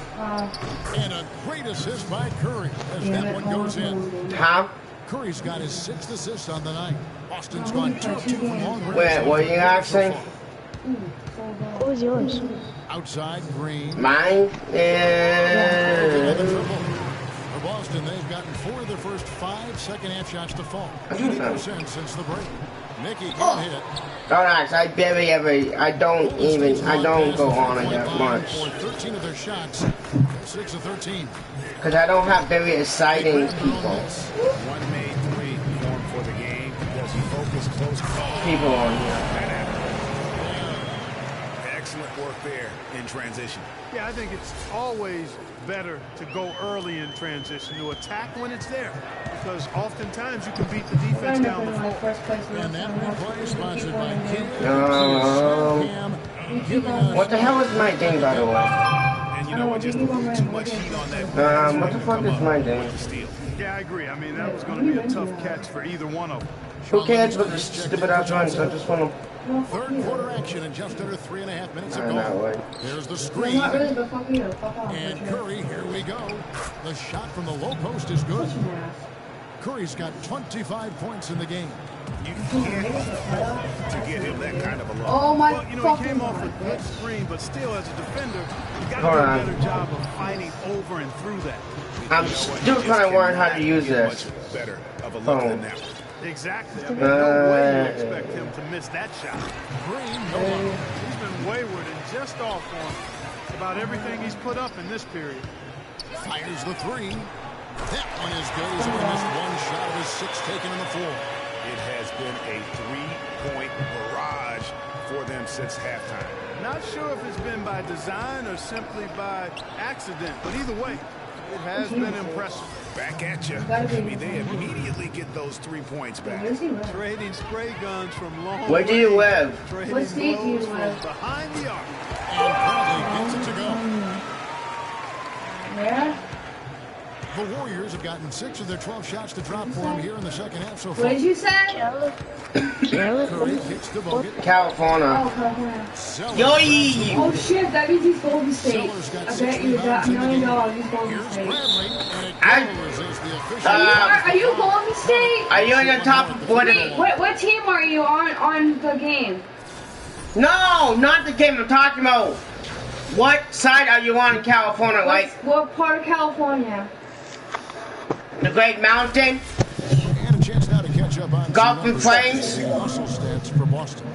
it? And a great assist by Curry as that one goes in. How? Curry's got his 6th assist on the night. Boston's gone 2 of 2 from long range. Wait, what are you asking? What was yours? Outside, Green. Mine Another is. dribble. For Boston, they've gotten 4 of their first 5 second-half shots to fall. 80% since the break. Nicky got hit. Alright, I barely ever. I don't go on it that much. For 13 of their shots, 6 of 13. Because I don't have very exciting people. One made 3 formed for the game because he focused close call. People on here. Excellent work there in transition. Yeah, I think it's always better to go early in transition, to attack when it's there. Because oftentimes you can beat the defense down the floor. And that replay sponsored by King. What the hell is my thing, by the way? And you know what, just a little too much heat on that. What the fuck is my thing? Steal. Yeah, I agree. I mean, that was going to be a tough catch for either one of them. Who cares about the stupid ass runs? I just want to Third quarter action in just under 3.5 minutes of goal. There's the screen. Not really, but fuck you. Fuck off. And Curry, here we go. The shot from the low post is good. Curry's got 25 points in the game. You can't afford to get him that kind of a look. Oh my Well, you know, fucking he came off God. a good screen, but still, as a defender, you got to do a better job of fighting over and through that. I'm still trying to learn how to use this. Better of a look than that one. Exactly. I mean, no way you expect him to miss that shot. Green, He's been wayward and just off on about everything he's put up in this period. fires the three. That one is good. He's only missed one shot of his 6 taken on the floor. It has been a 3-point barrage for them since halftime. Not sure if it's been by design or simply by accident, but either way, it has been impressive. Back at you. I mean, they immediately get those 3 points back. Trading spray guns from long Where do you live? Trading What state do you blows from live? behind the arc. And Bradley gets it to go. Yeah? The Warriors have gotten 6 of their 12 shots to drop for him here in the second half so far. What did you say? Curry kicks to Bogut. California. Oh, California. Yoy! Oh shit, that means he's Golden State. Sellers got I 6 bet you that $1 million he's Golden Here's State. Bradley, and it I- goes as the official. Are you Golden State? Are you on the top? What? Wait, what team are you on the game? No, not the game I'm talking about. What side are you on in California? Like What part of California? the Great Mountain? And a chance now to catch up on Golf some and numbers. Plains? Muscle stats for Boston.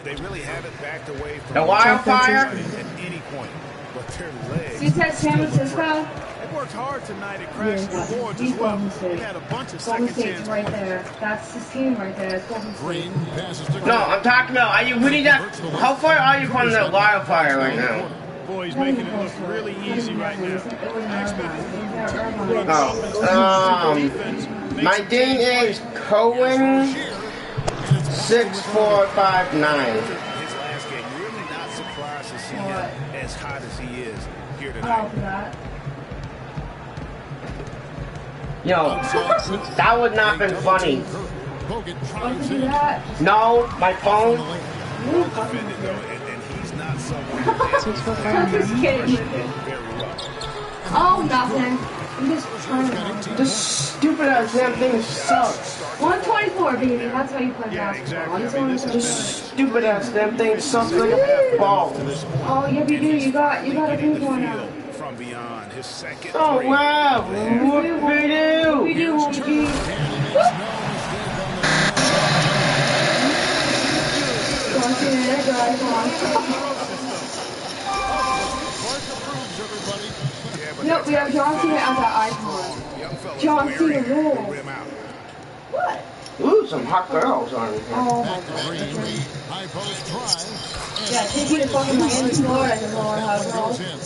They really haven't backed away from The Wildfire? at any point, but their legs. You said San Francisco? They worked hard tonight at crashing the boards as He's well. Golden They State. had a bunch of Golden second State's chance right points. there. That's his team right there. It's Golden State. Green passes to No, I'm talking about. Are you really that? How far are you from the Wildfire right now? Boy, he's making it look really easy right now. I expected My thing is cohen1822's. His last game, really not surprised to see him as hot as he is here Oh, tonight. for that. Yo, that would not been funny. Bogut Why tries would you do it. that? No, my phone. You fucking Defended, though, idiot. and he's not someone I'm just kidding. very rough. Oh, nothing. I'm just trying to. This stupid ass damn thing sucks. 124, baby. That's how you play Yeah, basketball. exactly. I mean, this is This stupid ass damn thing sucks like a ball. Oh, yeah, you do. You got a big one now. From beyond his second Oh three. wow! What we We do? do, homie. Yep, we have John Cena as our icon. John Cena rules. What? Ooh, some hot girls on here. Oh my Green, god. high post try. Yeah, take you to fucking Miami, Florida to know how to Goes go. in.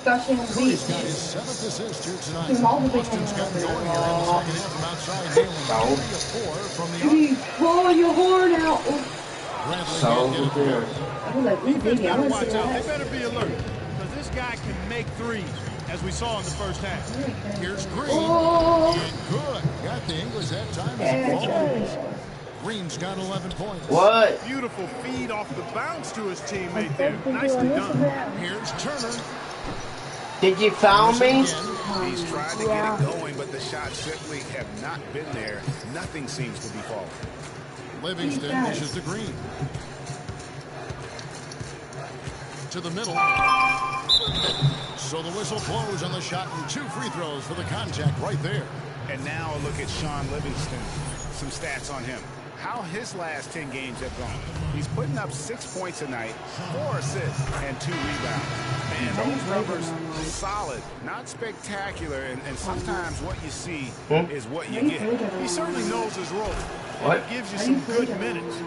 Gushing the Curry's got beach. his 7th assist here tonight. He's multiple Boston's got things. going here in the second half from outside, nailing 3 of 4 from the arc. He's pulling your horn out. Bradley So can't get it good. through. I was like, ooh, baby, I want to Watch see out. They that. better be alert because this guy can make threes, as we saw in the first half. Here's Green. Oh, And good. Got the English that time as yeah, a ball. Josh. Green's got 11 points. What? Beautiful feed off the bounce to his teammate there. Nicely done. Here's Turner. Did you foul me? He's tried to get it going, but the shots simply have not been there. Nothing seems to be falling. Livingston dishes to Green. To the middle. So the whistle blows on the shot and 2 free throws for the contact right there. And now a look at Sean Livingston. Some stats on him. How his last 10 games have gone. He's putting up 6 points a night, 4 assists, and 2 rebounds. Man, those numbers solid, not spectacular, and sometimes what you see is what you get. He certainly knows his role. What? It gives you some good minutes.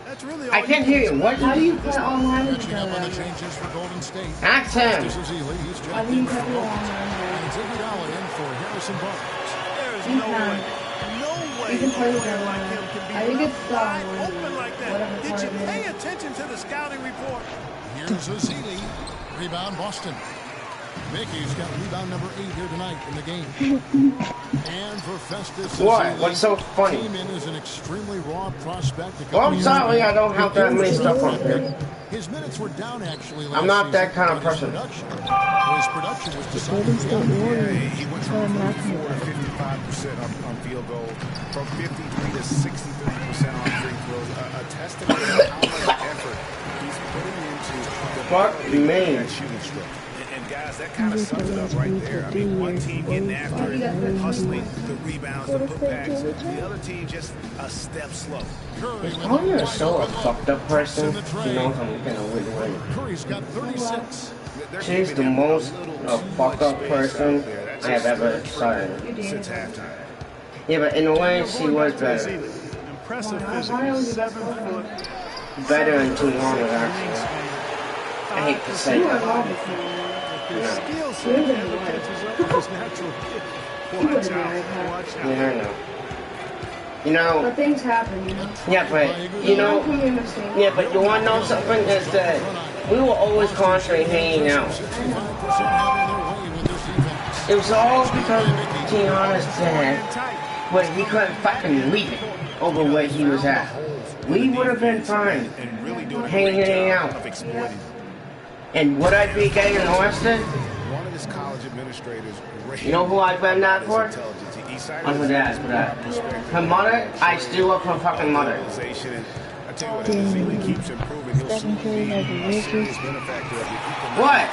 That's really all I can't hear you. What? How do you play online with each Catching up on the other? changes for Golden State. Ask him. This is Ely. He's How Jack do you Dean. play online? And it's Iguodala in for Harrison Barnes. There is You no can. way. No way You can play a with player that like one. him can be I think left it's wide one. open like that. Whatever Did you part it pay is. attention to the scouting report? Here's Azili. Rebound Boston. Mickey's got rebound number 8 here tonight in the game. And for Festus, what? What's so funny? Came in as an extremely raw prospect. Well, I'm sorry, I don't have that many stuff on here. His minutes were down actually last I'm not that season, kind of person. His production was decidedly down. He went from 54 to 55% on field goal, from 53 to 63% on free throws. A testament to how much effort he's putting into that shooting stroke. And guys, that kind of sums it up right there. I mean, one team getting after it, hustling the rebounds, the putbacks. The other team just a step slow. I'm gonna show a fucked up person. He knows I'm gonna win. Curry's got 36. She's the most fucked up person I have ever started. Since halftime. Yeah, but in a way, she was better. Impressive physical, 7 foot. Better in 2 long, actually. I hate to say that. His skill set never catches up with his natural gift. Watch out. Yeah, I know. You know. But things happen, you know. Yeah, but you know. Yeah, but you wanna know something? Is that we were always constantly hanging out. It was all because of Tiana's dad, but he couldn't fucking leave it over where he was at. We would have been fine hanging out. And would I be getting arrested? You know who I've been that for? I'm her dad for that. Her mother, I steal up her fucking mother. What?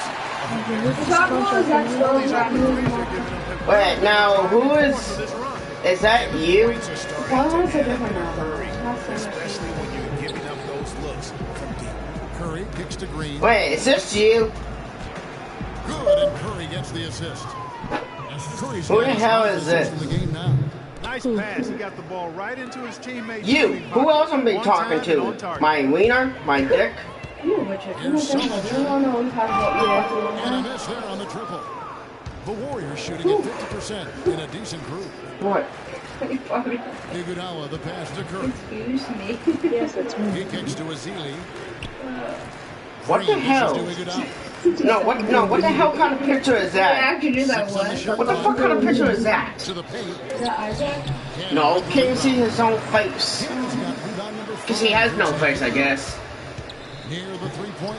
Wait, now who is that you? Curry kicks to Green. Wait, is this you? Good, and Curry gets the assist. Who the hell is this? Nice pass. He got the ball right into his teammate. You. Who else am I talking to? My wiener? My dick? You, Richard. You don't know what I'm talking about. And a miss there on the triple. The Warriors shooting at 50% in a decent group. What? Iguodala, the pass to Curry. Excuse me. Yes, that's me. He kicks to Azili. What the hell? No, what the hell kind of picture is that? What the fuck kind of picture is that? Is that Isaac? No, can't see his own face. Because he has no face, I guess.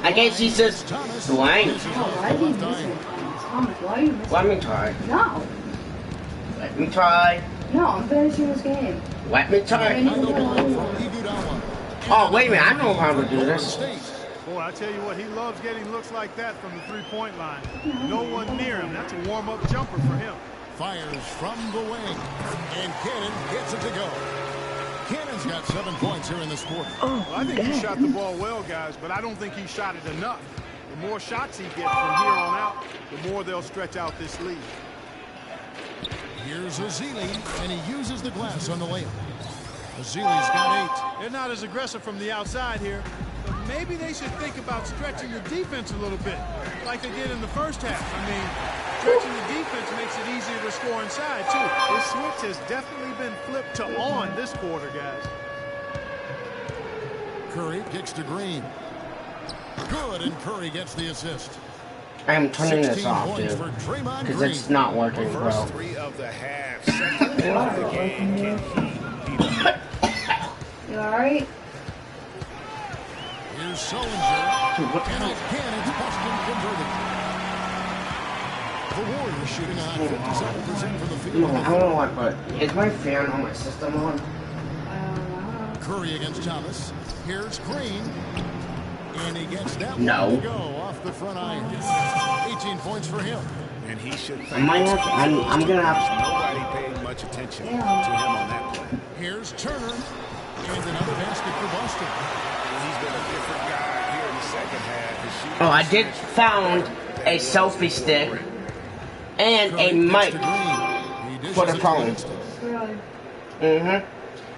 I guess he's just blank. Why are you missing? Thomas, why are you missing? Let me try. No. Let me try. No, I'm finishing this game. Let me try. Oh, wait a minute. I know how to do this. Boy, I tell you what, he loves getting looks like that from the three-point line. No one near him. That's a warm-up jumper for him. Fires from the wing, and Cannon gets it to go. Cannon's got 7 points here in this quarter. Well, I think he shot the ball well, guys, but I don't think he shot it enough. The more shots he gets from here on out, the more they'll stretch out this lead. Here's Azili, and he uses the glass on the layup. Azili's got 8. They're not as aggressive from the outside here, but maybe they should think about stretching the defense a little bit, like they did in the first half. I mean, stretching the defense makes it easier to score inside, too. This switch has definitely been flipped to on this quarter, guys. Curry kicks to Green. Good, and Curry gets the assist. I am turning this off, dude, because it's not working well. You alright? Here's Sullinger. Dude, what the And hell? again, it's Boston converted. The Warriors shooting on 57% from the field. No, I don't know what, but is my fan on my system on? Curry against Thomas. Here's Green. And he gets that one to go off the front iron. 18 points for him. And he should I'm gonna have nobody paid much attention to him on that play. Here's Turner. And another basket for Boston. He's been a different guy here in the second half. Oh, I did found a selfie stick and a mic for the phone.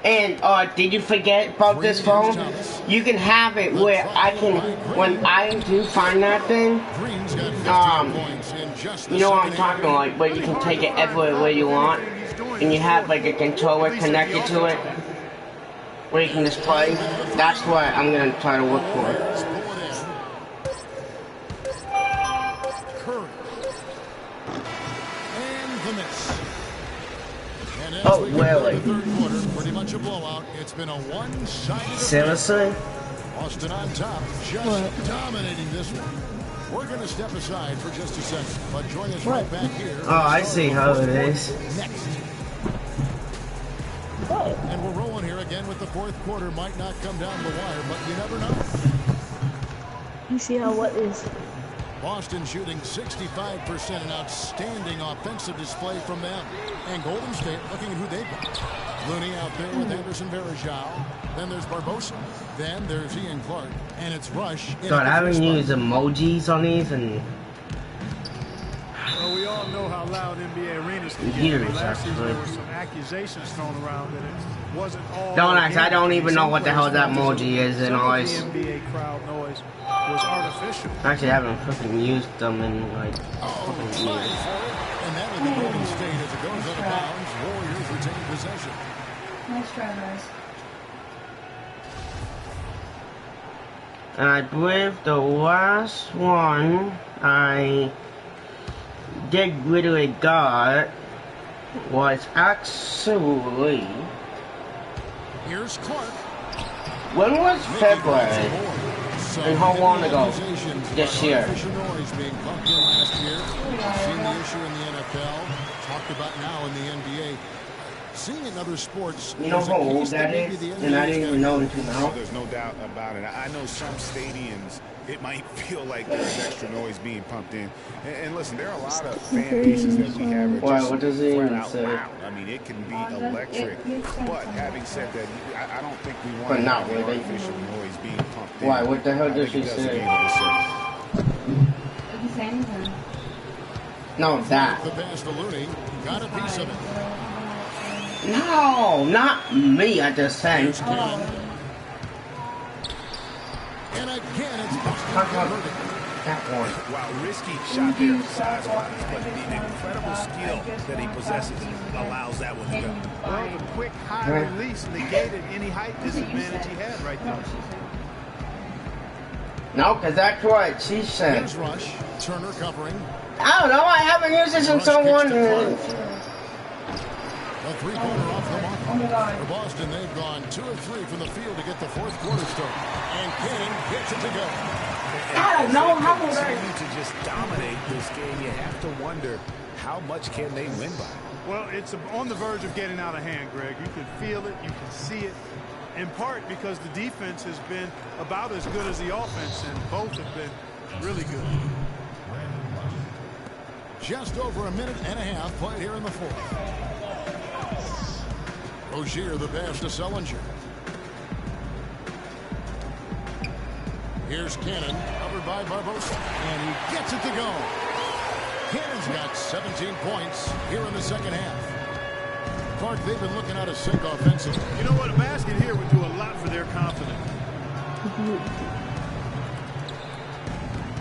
And did you forget about this phone? You can have it where I can, when I do find that thing, you know what I'm talking about, like, where you can take it everywhere where you want, and you have like a controller connected to it, where you can just play. That's what I'm gonna try to look for. And as Oh, we get really? to the third quarter, pretty much a blowout. It's been a one-sided Seriously? Boston on top, just dominating this one. We're going to step aside for just a second, but join us right back here. Oh, I see how it is. Next. And we're rolling here again with the fourth quarter. Might not come down the wire, but you never know. You see how what is? Boston shooting 65%, an outstanding offensive display from them. And Golden State looking at who they've got. Looney out there with Anderson Varejao. Then there's Barbosa. Then there's Ian Clark. And it's Rush. God, I haven't used emojis on these and... Well, we all know how loud NBA arenas can get. Years, Last season there actually. were some accusations thrown around that it wasn't all... Don't ask, I don't even know what the hell that emoji is and all The this. NBA crowd noise was artificial. Actually, I haven't freaking used them in like fucking years. And that would be Golden State as it goes out of bounds. Warriors retain possession. Nice try, guys. And I believe the last one I did really got was actually... Here's Clark. When was February? And how long ago? This year. Artificial noise being pumped in last year. Seen the issue in the NFL. Talked about now in the NBA. Seeing in other sports. You know how old that is? And I didn't even know until now. There's no doubt about it. I know some stadiums, it might feel like there's extra noise being pumped in. And listen, there are a lot of fan bases that we have. Why, what does it even say? Loud. I mean, it can be electric. But having said that, I don't think we want But not really. artificial noise being pumped in. Why? What the hell does she does a say? game of disservice. Did you say anything? No, that. The pass to Looney. Got a piece of it. No, not me, I just said. Here's Cannon. And again, it's Talk about that one. Wow, risky shot there size-wise, but the incredible skill that he possesses allows that one to go. Well, the quick high release negated any height disadvantage he had right there. No, because that's what she said. Here's Rush. Turner covering. I don't know, I haven't used this in Rush so long. kicks to Clark. A three-pointer off the mark. For Boston, they've gone 2 of 3 from the field to get the fourth quarter started. And Cannon gets it to go. I don't know how they continue to just dominate this game. You have to wonder how much can they win by. Well, it's on the verge of getting out of hand, Greg. You can feel it, you can see it, in part because the defense has been about as good as the offense, and both have been really good. Just over a minute and a half played here in the fourth. Rozier the pass to Sullinger. Here's Cannon, covered by Barbosa, and he gets it to go. Cannon's got 17 points here in the second half. Clark, they've been looking out of sync offensively. You know what? A basket here would do a lot for their confidence.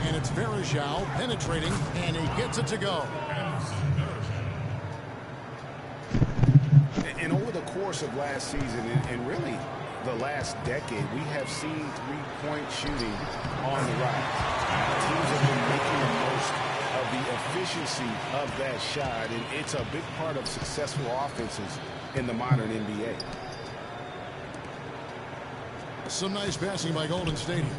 And it's Varejao penetrating, and he gets it to go. And over the course of last season, and really the last decade, we have seen three-point shooting on the rise. Teams have been making the most of the efficiency of that shot, and it's a big part of successful offenses in the modern NBA. Some nice passing by Golden State here.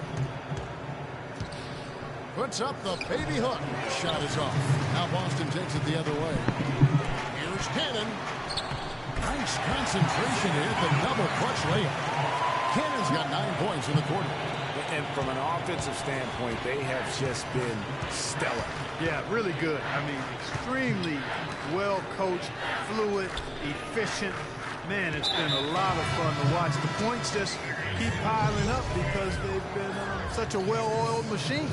Puts up the baby hook. Shot is off. Now Boston takes it the other way. Here's Cannon. Nice concentration here at the double clutch layup. Cannon's got 9 points in the quarter. And from an offensive standpoint, they have just been stellar. Yeah, really good. I mean, extremely well coached, fluid, efficient. Man, it's been a lot of fun to watch. The points just keep piling up because they've been such a well-oiled machine.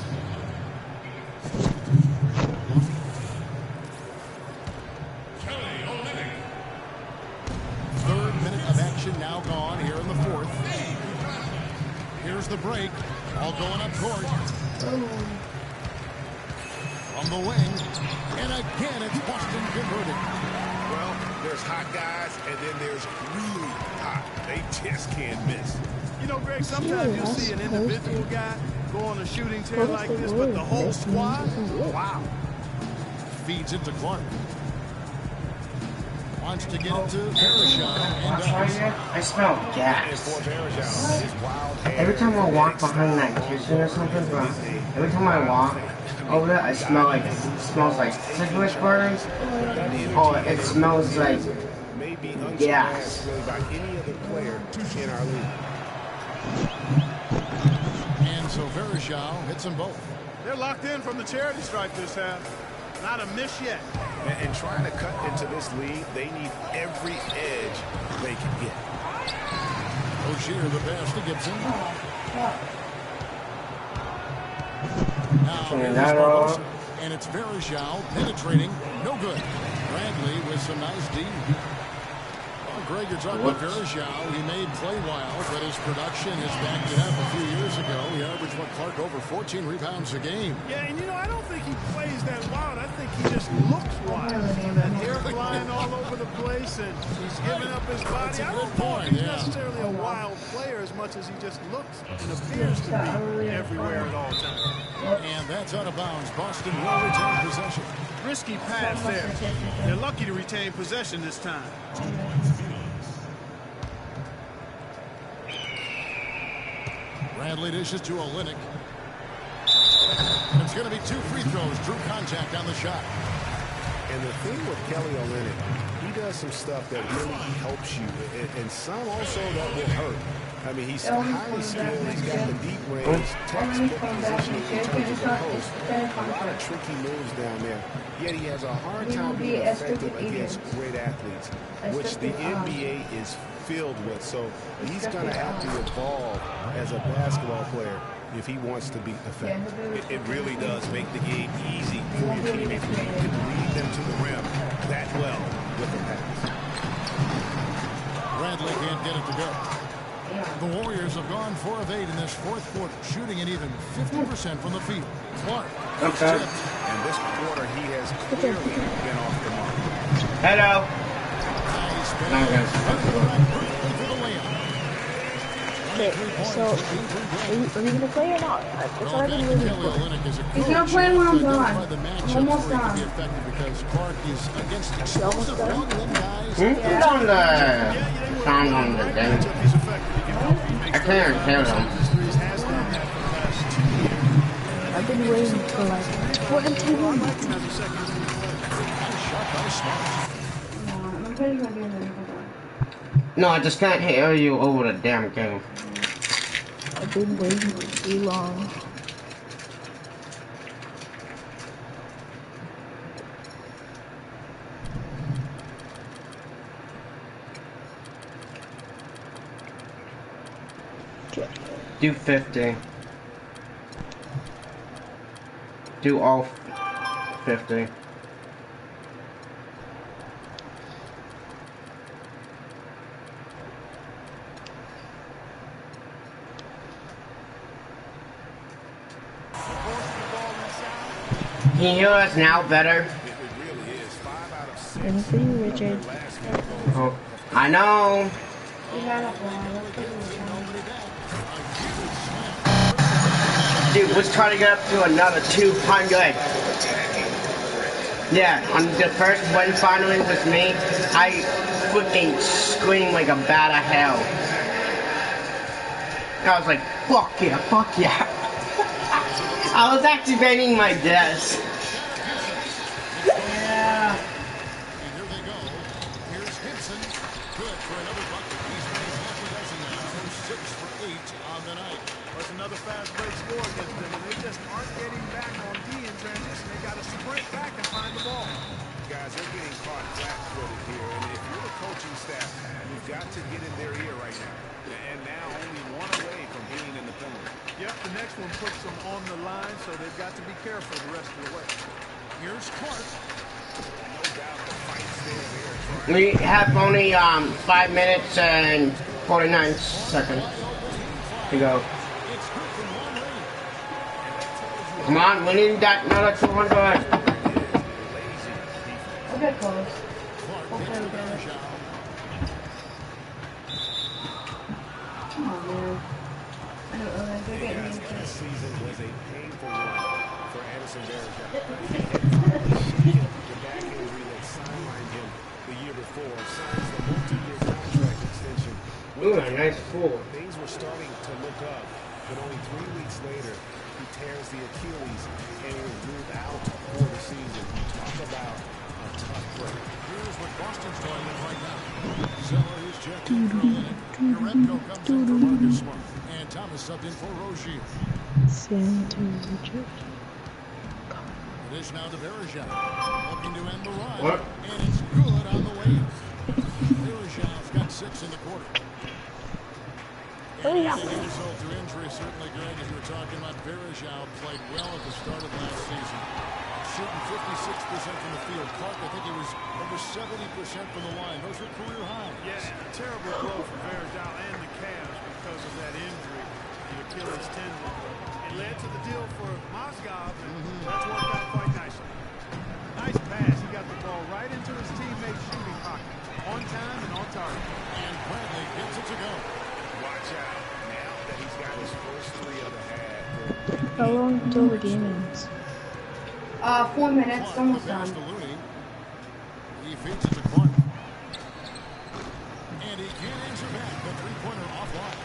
Third minute of action now gone here in the fourth. Here's the break. All going up court. From the wing. And again, it's Boston converting. Well, there's hot guys, and then there's really hot. They just can't miss. You know, Greg, sometimes you'll see an individual guy go on a shooting tear like this, but the whole squad, wow. Feeds it to Clark. Wants to get it to Vereshao and does. I smell gas. Every time I walk behind that kitchen or something, bro, every time I walk over there, I smell like, it smells like cigarette burns. Oh, it smells like gas. And so Vereshao hits them both. They're locked in from the charity stripe this half. Not a miss yet. And trying to cut into this lead, they need every edge they can get. O'Shear the pass to Gibson. Now, and it's Vereshao penetrating. No good. Bradley with some nice D. Well, Greg, you're talking about Vereshao. He made play wild, but his production has backed it up. A few years ago, he averaged, Clark, over 14 rebounds a game. Yeah, and I don't think he plays that wild. I think he just looks wild. That hair flying all over the place, and he's giving up his body. I don't know if he's necessarily a wild player as much as he just looks and appears to be everywhere at all times. And that's out of bounds. Boston will retain possession. Risky pass there. They're lucky to retain possession this time. Bradley dishes to Olynyk. It's going to be 2 free throws. Drew contact on the shot. And the thing with Kelly Olynyk, he does some stuff that really helps you, and some also that will hurt. I mean, he's highly skilled. He's got the deep range, textbook positioning in terms of the post. A lot of tricky moves down there. Yet he has a hard time being effective against great athletes, which the NBA is filled with. So he's going to have to evolve as a basketball player if he wants to be effective. It really does make the game easy for your team if you can lead them to the rim that well with the pass. Bradley can't get it to go. The Warriors have gone 4 of 8 in this fourth quarter, shooting an even 50% from the field. Clark. Okay. And this quarter, he has clearly been off the mark. Hello. Okay, so are we gonna play or not? That's what I've been waiting for. He's gonna play when I'm done. I'm almost done. Because Clark is against explosive guys. Put on the sound on the game. I can't hear them. I've been waiting for like 20 minutes. No, I just can't hear you over the damn game. I've been waiting for too long. Do 50. Do all 50. Can you hear us now better? Ready for you, Richard. Oh, I know. Dude, let's try to get up to another 200. Yeah, on the first one finally was me. I freaking screamed like a bat of hell. I was like, fuck yeah, fuck yeah. I was activating my desk. Yeah. And here they go. Here's Gibson. Good for another bucket. He's made half a dozen now. 6 for 8 on the night. That's another fast break score against them, and they just aren't getting back on D in transition. They got to sprint back and find the ball. Guys, they're getting caught flat-footed here, and if you're the coaching staff, you've got to get in their ear right now. And now only one away from being in the penalty. Yep, the next one puts them on the line, so they've got to be careful the rest of the way. Here's Clark. No doubt the fight's there. We have only 5 minutes and 49 seconds to go. Come on, we need that another 200. I'll get close. Come on, man. I don't know. They're getting me. This season was a painful one for Anderson Varejao. The back injury that sidelined him the year before. nice fool. Things were starting to look up, but only 3 weeks later, he tears the Achilles and was ruled out for the season. Talk about a tough break. Here's what Boston's doing right now. Zeller is checked in for a minute. Goretzka comes in for Marcus Smart. And Thomas subbed in for Rozier. It is now to Bergeron. Looking to end the run. What? And it's good on the way. Bergeron's got 6 in the quarter. And the result to injury, certainly, Greg, as you were talking about, Bergeron played well at the start of last season. Shooting 56% from the field. Clark, I think he was over 70% from the line. Those were career highs. Yes, a terrible blow for Bergeron and the Cavs because of that injury, the Achilles tendon. It led to the deal for Mozgov, and that's worked out quite nicely. Nice pass. He got the ball right into his teammate's shooting pocket. On time and on target. And Bradley gets it to go. Watch out now that he's got his first 3 of the half. How long until the game ends? 4 minutes, almost done. He feeds it to Clark. And he can't answer back. The three-pointer offline.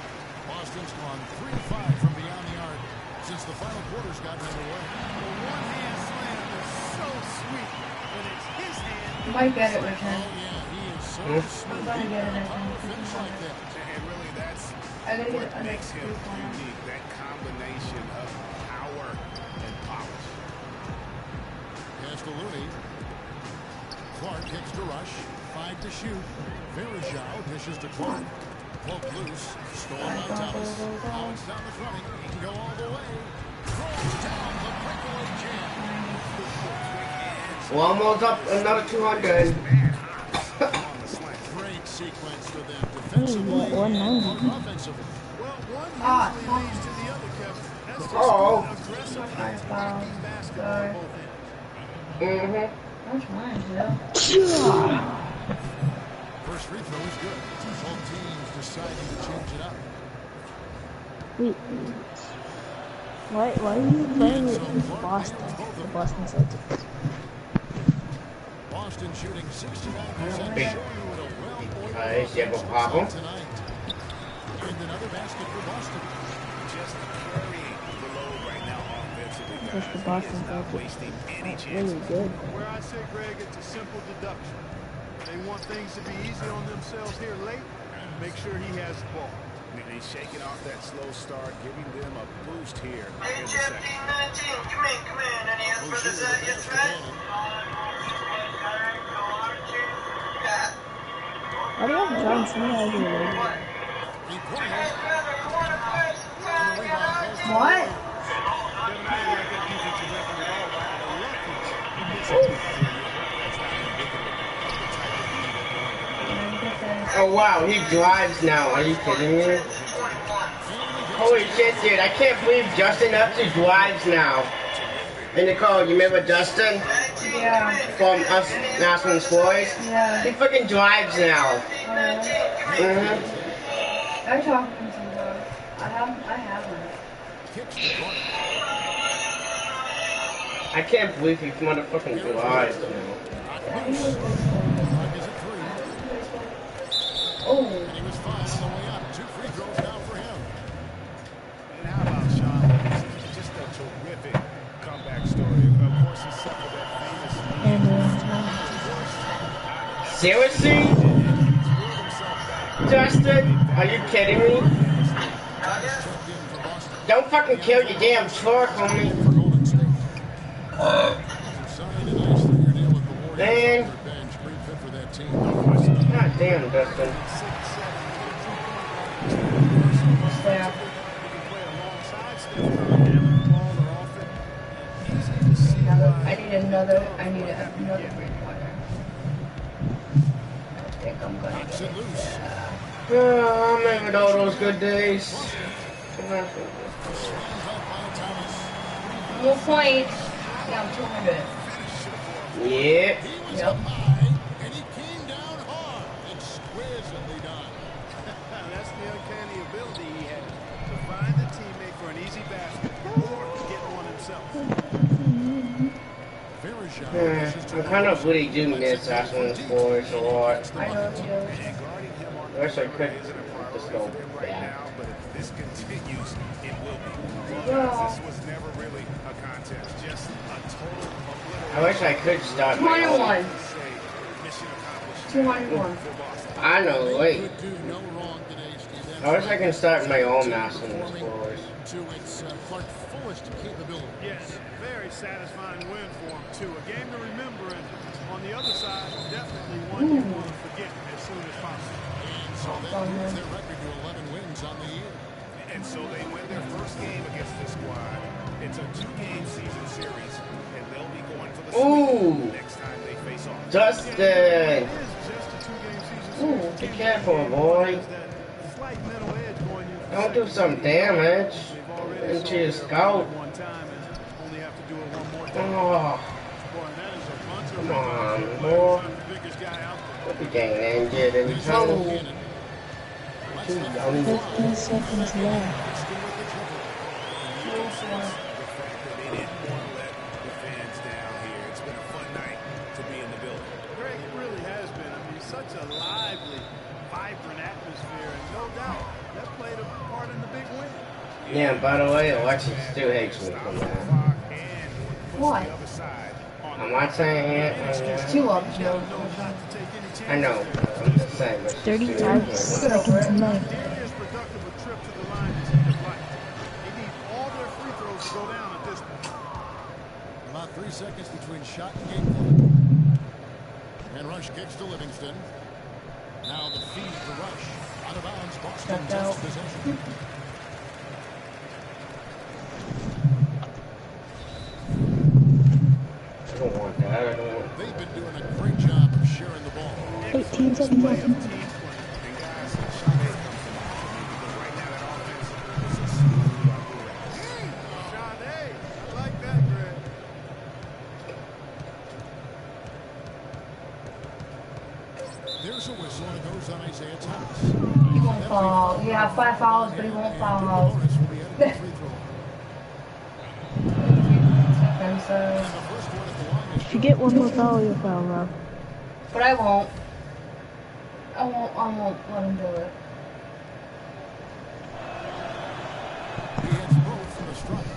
Boston's gone 3-5 from beyond the arc since the final quarter's gotten underway. The one-hand slam is so sweet when it's his hand. You might get it, Richard. Oh, yeah, he is so smooth. I'm gonna get it. Power finish like that. And really, that's I gotta what get it. makes him unique. That combination of power and polish. Castelluni. Clark kicks to Rush. 5 to shoot. Bergeron dishes to Clark. Poked loose. Stolen by Thomas. Now it's Thomas running. He can go all the way. Throws down the breakaway jam. Well, almost up another 200. Great sequence for them defensively and offensively. Well, one usually leads to the other, Kevin. That's just Oh. aggressive Nice foul. attacking basketball on both ends. That's mine, Jill. First free throw is good. Both teams deciding to change it up. Wait. Why are you playing with Boston? The Boston Celtics. Boston shooting 69%. Big. Showing you what a well-oiled Nice, you have a offense problem? tonight. And another basket for Boston. Just carrying the load right now offensively, guys. Because the Boston He is not Celtics wasting any aren't chances. really good. Where I say, Greg, it's a simple deduction. They want things to be easy on themselves here late. Make sure he has the ball. And he's shaking off that slow start, giving them a boost here Hey, in the Jeff, second. Team 19, come in. Any help for this, yes, right? Why do you have John Cena as your leader? What? Oh wow, he drives now. Are you kidding me? Holy shit, dude. I can't believe Justin Upton drives now. And Nicole, you remember Justin? Yeah. From us Nationals Boys? Yeah. He freaking drives now. I talk to him sometimes. I haven't. I can't believe he motherfucking drives now. Oh. And he was fine on the way up. 2 free throws now for him. And how about Sean? This is just a terrific comeback story. Of course, he suffered that famous Seriously? Justin? Are you kidding me? Don't fucking kill your damn truck, homie. Man. God damn, Justin. I need another three-pointer. I think I'm gonna get it. Oh, I remember all those good days. More points. Yeah, I'm 200. Yeah. Yep. And he came down hard. Exquisitely done. That's the uncanny ability he has to find the teammate for an easy basket or get one himself. I'm kind of really doing this Nationals Boys a lot. I know you. I wish I could just go right back. now, but if this continues, it will be. This was never really a contest, just a total obliteration. I wish I could start my 21. 201. I know, wait. I wish I can start my own master in the scores. To its fullest capability. Yes, very satisfying win for him, too. A game to remember, and on the other side, definitely one you want to forget as soon as possible. And so that moves their record to 11 wins on the year. And so they win their first game against this squad. It's a 2-game season series, and they'll be going for the sweep next time they face off. Justin! Ooh, be careful, boy. Don't do some damage into your scout. Oh. Come on, boy. Don't be getting injured in trouble. 15 seconds left. Such a lively, vibrant atmosphere, and no doubt that played a part in the big win. Yeah, by the way, Alexis still hates me from that. Why? I'm not saying it. She loves you. I know. I'm just saying. 35 seconds left. As productive a trip to the line as he would like. They need all their free throws to go down at this point. About 3 seconds between shot and game clock. And Rush kicks to Livingston. Now the feed to Rush. Out of bounds. Boston takes possession. I don't want that. I don't want. They've been doing a great job of sharing the ball. 18 seconds left. There's a whistle and it goes on Isaiah Thomas. He won't foul. You have 5 fouls, but he won't foul. If you get one more foul, you'll foul, Rob. But I won't. I won't let him do it. He hits both from the strike.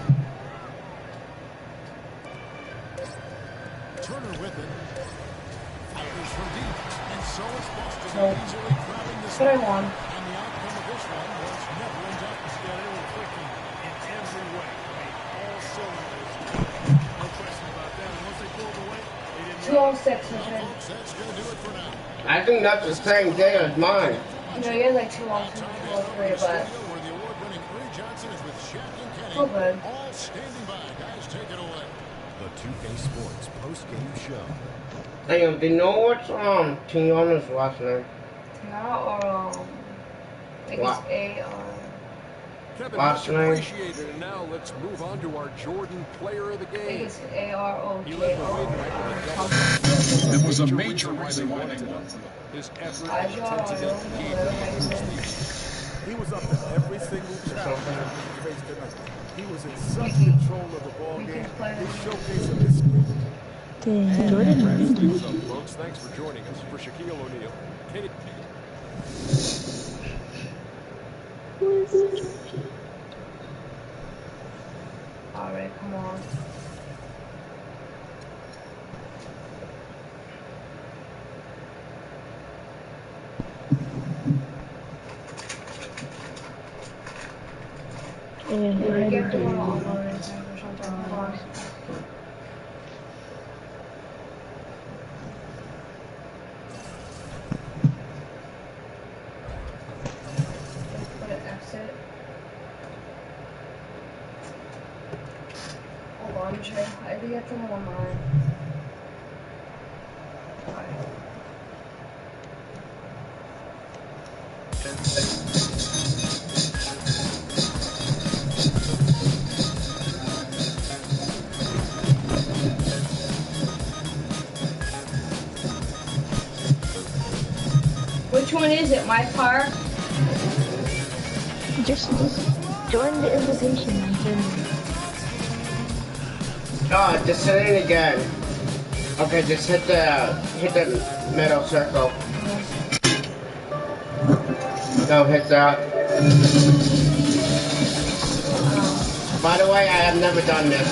Turner with it. Fires from deep. And so is Boston easily grabbing the But I won. And the outcome of this one was never in doubt. They were clicking in every way. All cylinders. No question about that. And once they pulled away, they didn't 206, Folks, that's going to do it for now. I think that's the same day as mine. You know, you had like 203, but Where the award-winning Ernie Johnson is with Shaq and Kenny. so good. All standing by. Guys, take it away. The 2K Sports post-game show. Hey, do you know what's Tiana's last name? Tiana or I think it's A-R. Kevin, Last much name. appreciated. And now let's move on to our Jordan Player of the I think Game. it's A-R-O-K-O. It was a major reason why they won. His effort I and intensity. He was up to every single challenge he faced tonight. He was in such control of the ball game. His showcase of his skills. Dang, Jordan. Folks, thanks for joining us. For Shaquille O'Neal, Kenny. Alright, come on. And Get the ready. one on or something. Hold on. Put an exit. Hold on, Jay. I think it's in one line. Alright. Which one is it? My car? Just join the invitation and send me. Oh, just hit it again. Okay, just hit the middle circle. Go hit that. By the way, I have never done this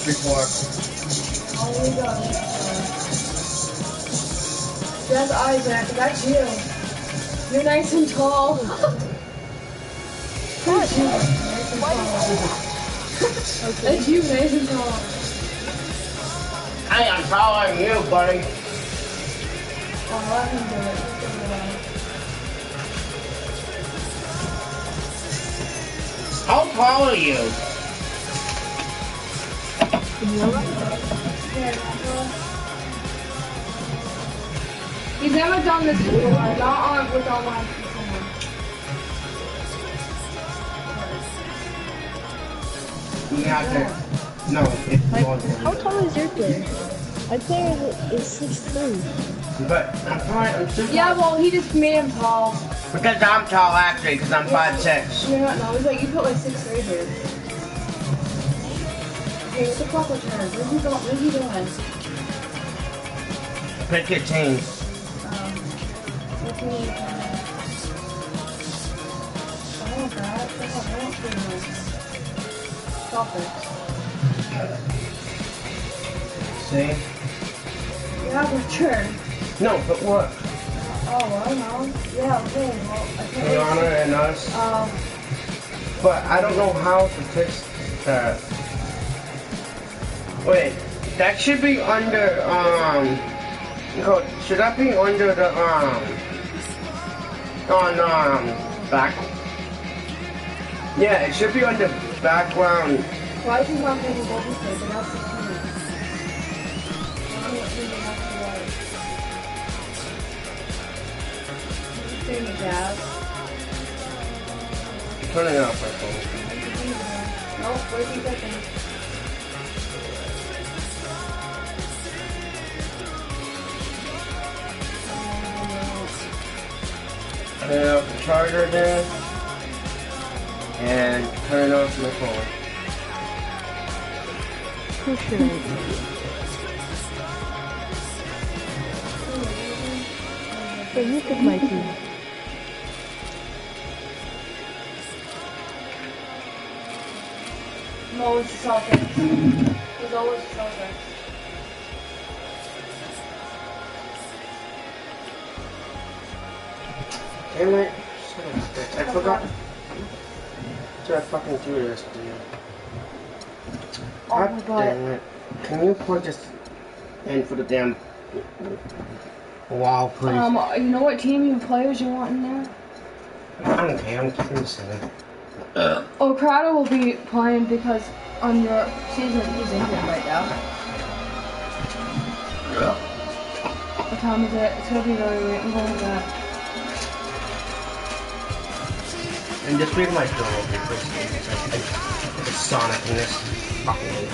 before. Oh, we go. That's Isaac. That's you. You're nice and tall. That's you. That's you, nice and tall. Hey, I'm following you, buddy. Oh, let him do it. How tall are you? He's never done this before, not on with online people. You have to. No, it's Like, long. how tall is your player? My player is 6'3". But I'm super. Yeah, well, he just made him tall. Because I'm tall, actually, because I'm 5'6". You're not, no, he's like, you put like 6'3" here. Hey, what the fuck with her? What are you doing? Pick your team. What can you do? Oh, God. That's what I want to do. Stop it. See? Yeah, but sure. No, but what? Oh, I don't know. Yeah, okay. Well, I can't Rihanna and us. But I don't know how to fix that. Wait, that should be under, should that be under the, back? Yeah, it should be under background. Why do you want me to go this way? But that's the key. Turn it off, I think. Nope, where's he cooking? Turn off the charger there. And turn off my phone. Who should I do? Hey, you pick my team. I'm always the Celtics. He's always the Celtics. Damn it. Son of a bitch. I forgot to fucking do this, dude. Oh my God God. damn it. Can you plug this in for the damn wall, please? You know what team and players you want in there? I don't care, I'm keeping this in. Oh, Crowder will be playing because on your season he's injured right now. What time is it? It's gonna be very late. I'm going to that. And just leave my door open for a second. It's Sonic in this fucking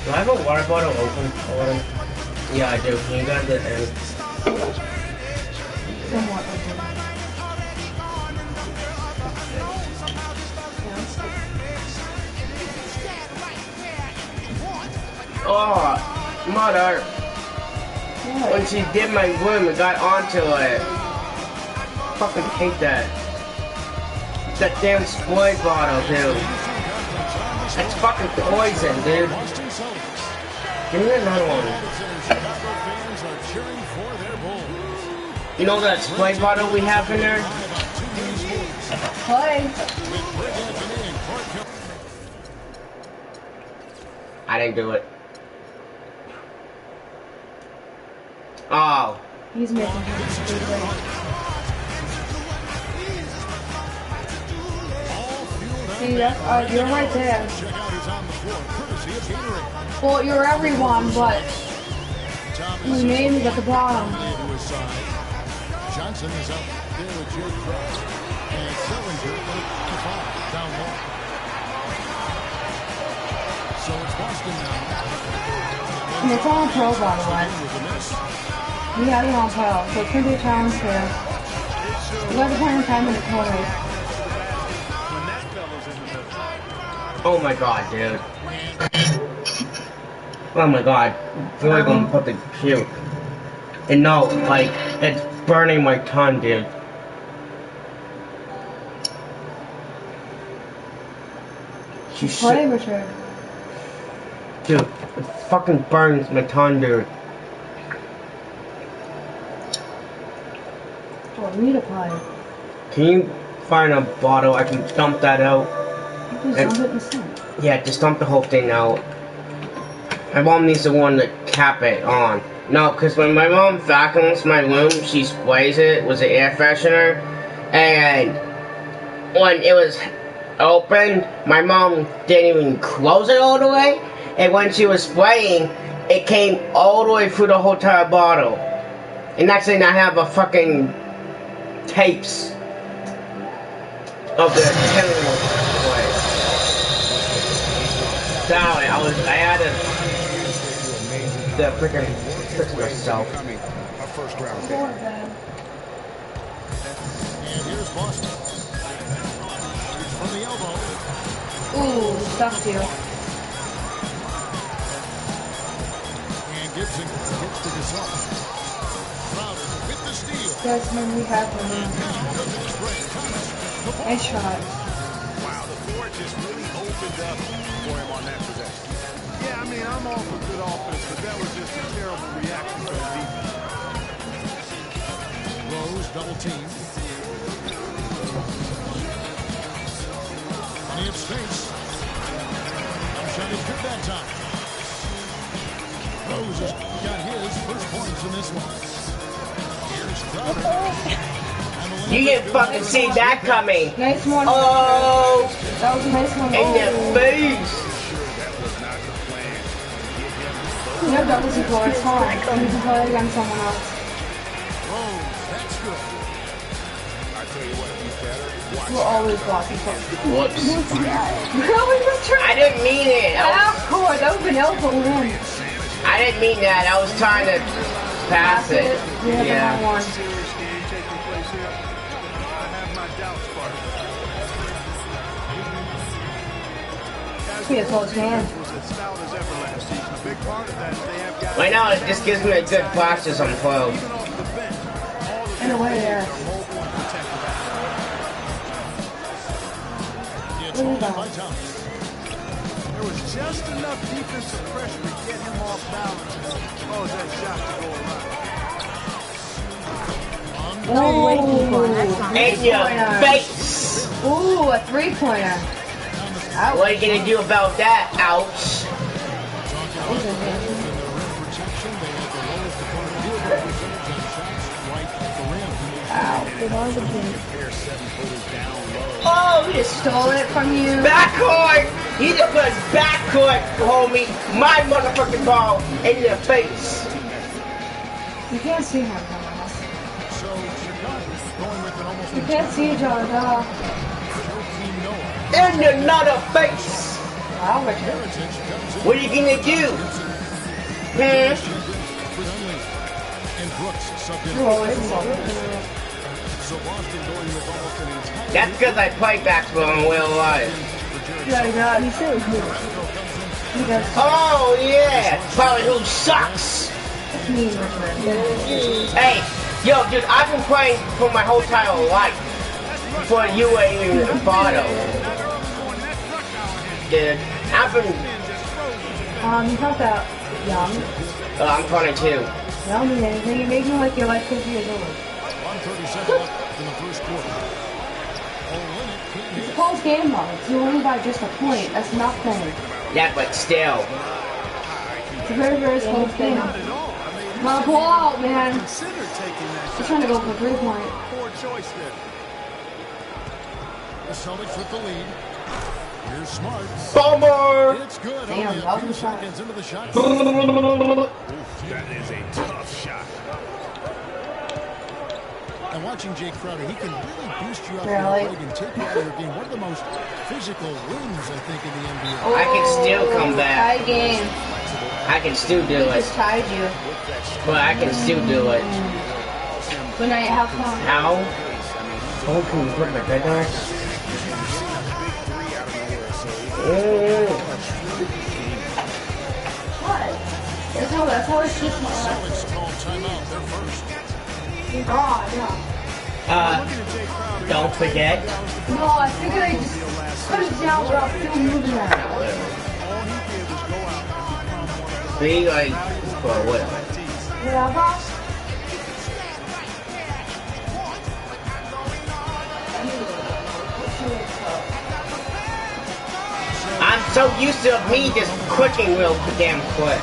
Do I have a water bottle open? Yeah, I do. Can you guys get in? Somewhat open. Oh, mother. What? When she did my room and got onto it. Fucking hate that. That damn Sprite bottle, dude. That's fucking poison, dude. Give me another one. You know that Sprite bottle we have in there? Play. I didn't do it. Oh. He's making her. See, that's, you're right there. Well, you're everyone, but his name is at the bottom. Johnson is up there with Jay Cross. And Sillinger with 5 down low. So it's Boston now. And it's on pro, by the way. We have it on pro, so it's going to be a challenge for us. You guys are playing 10-minute quarters. Oh my god, dude. Oh my god. I feel like I'm about to puke. And no, like, it's burning my tongue, dude. Play, Richard. Dude, it fucking burns my tongue, dude. Oh, we need to play. Can you find a bottle I can dump that out? You just dump it in the sink. Yeah, just dump the whole thing out. My mom needs the one to cap it on. No, because when my mom vacuums my room, she sprays it with an air freshener. And when it was open, my mom didn't even close it all the way. And when she was spraying, it came all the way through the whole entire bottle. And next thing I have a fucking tapes of the chemical spray. Sorry, I had to freaking fix myself. A first round pick. And here's Boston. From the elbow. Ooh, stuffed you. And Gibson gets to Gasol. Crowder with the steal. That's when we have him. Nice shot. Wow, the floor just really opened up for him on that possession. Yeah, I mean, I'm all for good offense, but that was just a terrible reaction from the defense. Rose double team. Plenty of space. Shot is good that time. Rose has got his first points in this one. Here's Crowder. You didn't fucking see that coming. Nice one. Oh, that was a nice one. in the face. You know doubles before, it's hard. You can play it against someone else. Rose, that's good. I tell you what, he's better. Watch. We're always blocking folks. Whoops. Really was trying. I didn't mean it. Of course, that was vanilla for win. I didn't mean that. I was trying to pass it. Yeah. One. Be a close game. Right now, it just gives me a good practice on 12. In a way, yeah. There was just enough defensive pressure to get him off balance. Oh, that shot to go around. In your face! Ooh, a three-pointer. What are you gonna do about that? Ouch. Oh, we just stole it from you. Backcourt! You just put backcourt, homie. My motherfucking ball in your face. You can't see him. You can't see each other, though. In another face. Wow, Richard. What are you gonna do? That's because I play basketball in real life. Yeah, he said oh yeah, probably who sucks. Hey, yo, dude, I've been playing for my whole entire life before you were even a bottle. Dude, I've been. You're not that young. I'm 22. Young, man. You make me like you're like 50 years old. 1:37 left in the first quarter. It's a close game, though. It's only by just a point. That's nothing. Yeah, but still. It's a very, very close game. Come on, pull out, man. Just trying to go for 3-point. Poor choice there. The Celtics with the lead. Here's Smart. Bomber! It's good. Damn, Only a that few was a shot. seconds into the shot. That is a tough shot. And watching Jake Crowder, he can really boost you up Really? your leg and take you out of your game. One of the most physical wings, I think, in the NBA. Oh, I can still come back. Tie game. I can still do He it. just tied you. But I can still do it. Good night. Have fun. How? Oh, can you put my bed on? What? That's how I keep my life. Celtics call timeout. They're first. God, yeah. Don't forget. No, I figured I just put it down without still moving that. Be like, for what? Whatever. I'm so used to me just clicking real damn quick.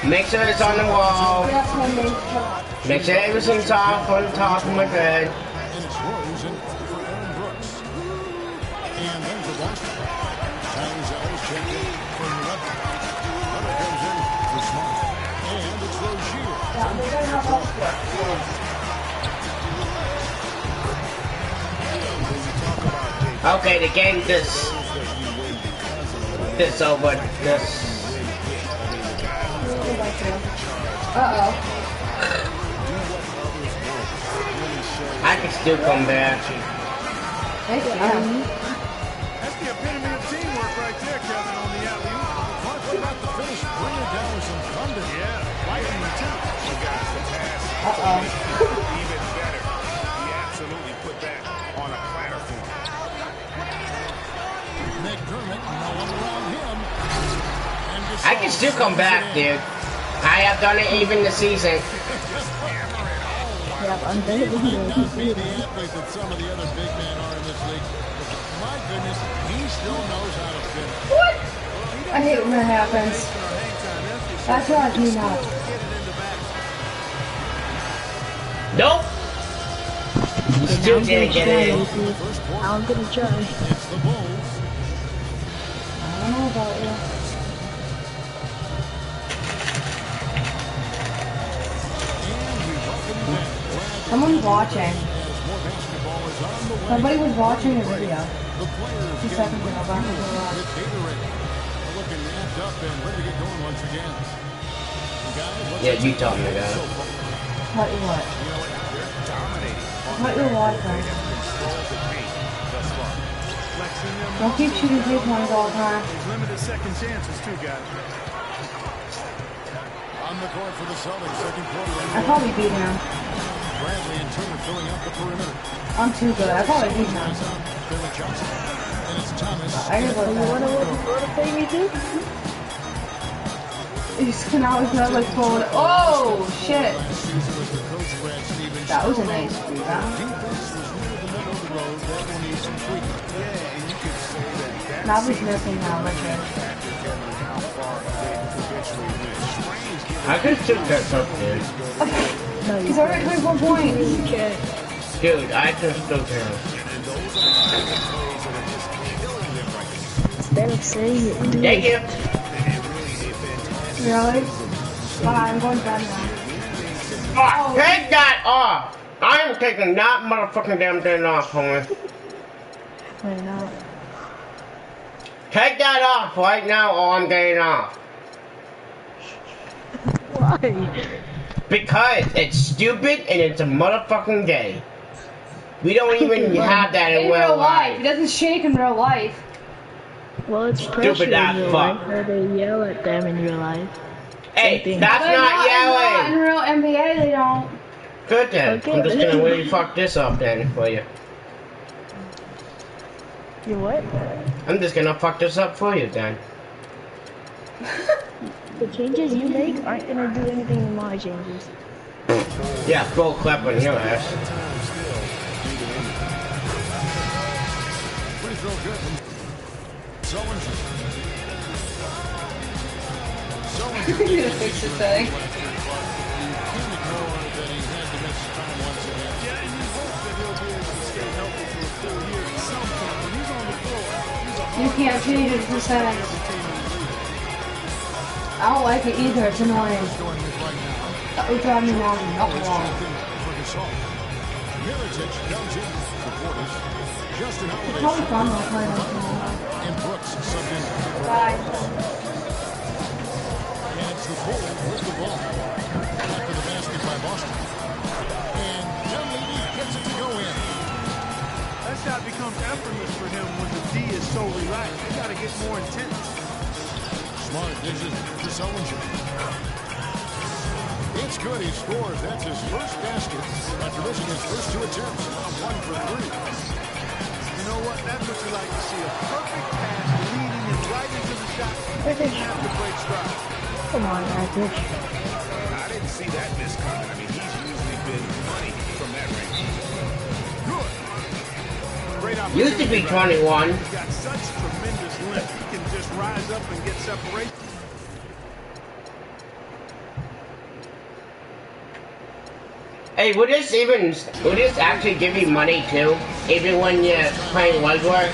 Make sure it's on the wall. Make sure everything's off on the top of my bed. And it's Rose in for Aaron Brooks. And then for Boston. Tyler Zeller's checked in for Miller. Miller goes in for Smart. And it's Rozier. Okay, the game this over. This. Uh-oh. I can still come back. Thank you. That's the epitome of teamwork right there, Kevin, on the alley-oop. Clark about to finish. Bring it down with some thunder. Yeah, lighting the two. You guys, the pass. Uh-oh. Even better. He absolutely put that on a platter for him. McDermott, no one around him. I can still come back, dude. I have done it even this season. Yeah, I'm very Be the athlete that some of the other big men are in this league. But my goodness, he still knows how to finish. What? I hate when that happens. That's drives me nuts. Nope. You still didn't get it. I'm gonna try. It's the Bulls. I don't know about you. Someone's watching. Somebody was watching the video. 2 seconds ago, back in the garage. Looking amped up and ready to get going once again. Yeah, you tell me that. Tell you what. What you're watching. Don't keep shooting 3 points all the time. Limited second chances, too, guys. On the court for the Celtics, second quarter. I probably beat him. Bradley and Turner filling out the perimeter. I'm too good. I probably beat him. Billy Johnson. And it's Thomas. I can go You wanna play me too? He's now he's not like forward. Oh shit! That was a nice rebound. Now he's missing now, Richard. I can still catch up, dude. He's already at 24 points. Dude, I can still count. Instead of saying it, do Thank it. you. Really? Bye, I'm going to bed now. Oh, take that off! I'm taking that motherfucking damn thing off, homie. Why not? Take that off right now or I'm getting off. Why? Because it's stupid and it's a motherfucking day. We don't even have that in real life. It doesn't shake in real life. Well, it's pressure Stupid in ass real fuck. life, where they yell at them in real life. Hey, thing. that's But not in yelling. real NBA, they don't. Good then. Okay. I'm just gonna really fuck this up then for you. You what? I'm just gonna fuck this up for you then. The changes you make aren't gonna do anything to my changes. Yeah, full clap on your ass. Free throw good from Sullinger. You're gonna fix this thing. You can't ignore that he had to miss time once again. Yeah, and you hope that he'll be able to stay healthy for a full year at some point. When he's on the floor, he's a You can't change it for seconds. I don't like it either. It's annoying. That would drive me mad. Miritich comes in for Portis. Justin Holiday. Probably fun to play on tomorrow. And Brooks subbed in. Bye. And it's the Bulls with the ball. After the basket by Boston. And Dunleavy gets it to go in. That shot becomes effortless for him when the D is so relaxed. You got to get more intense. Smart dishes to Sullinger. It's good. He scores. That's his first basket after missing his first 2 attempts. 1 for 3. You know what? That's what you like to see. A perfect pass leading him right into the shot. Picking half the break stride. Come on, Rakic. I didn't see that miss coming. I mean, he's usually been money from that range. Good. Great opportunity. Used to be 21. He's got such tremendous length. He can just rise up and get separation. Hey, would this actually give you money too? Even when you're playing legwork?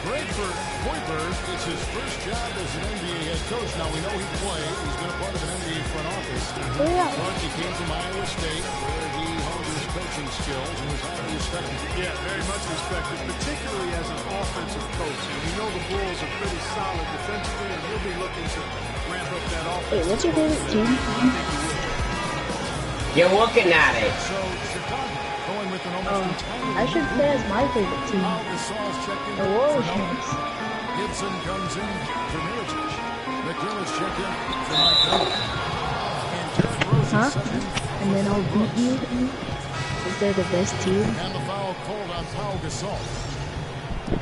Greg Hoiberg, it's his first job as an NBA head coach. Now, we know he played. He's been a part of an NBA front office. But he came from Iowa State, where he honed his coaching skills and was highly respected. Yeah, very much respected, particularly as an offensive coach. And we know the Bulls are pretty solid defensively, and he'll be looking to ramp up that offense. Wait, what's your favorite team? You're looking at it. So, Chicago going with an almost entirely I should say it's my favorite team. The Warriors. Gibson comes in for Mirotic. McDermott's checked in for Mike Conley. And Derrick Rose is set in. And then I'll beat you because they're the best team. And the foul called on Pau Gasol.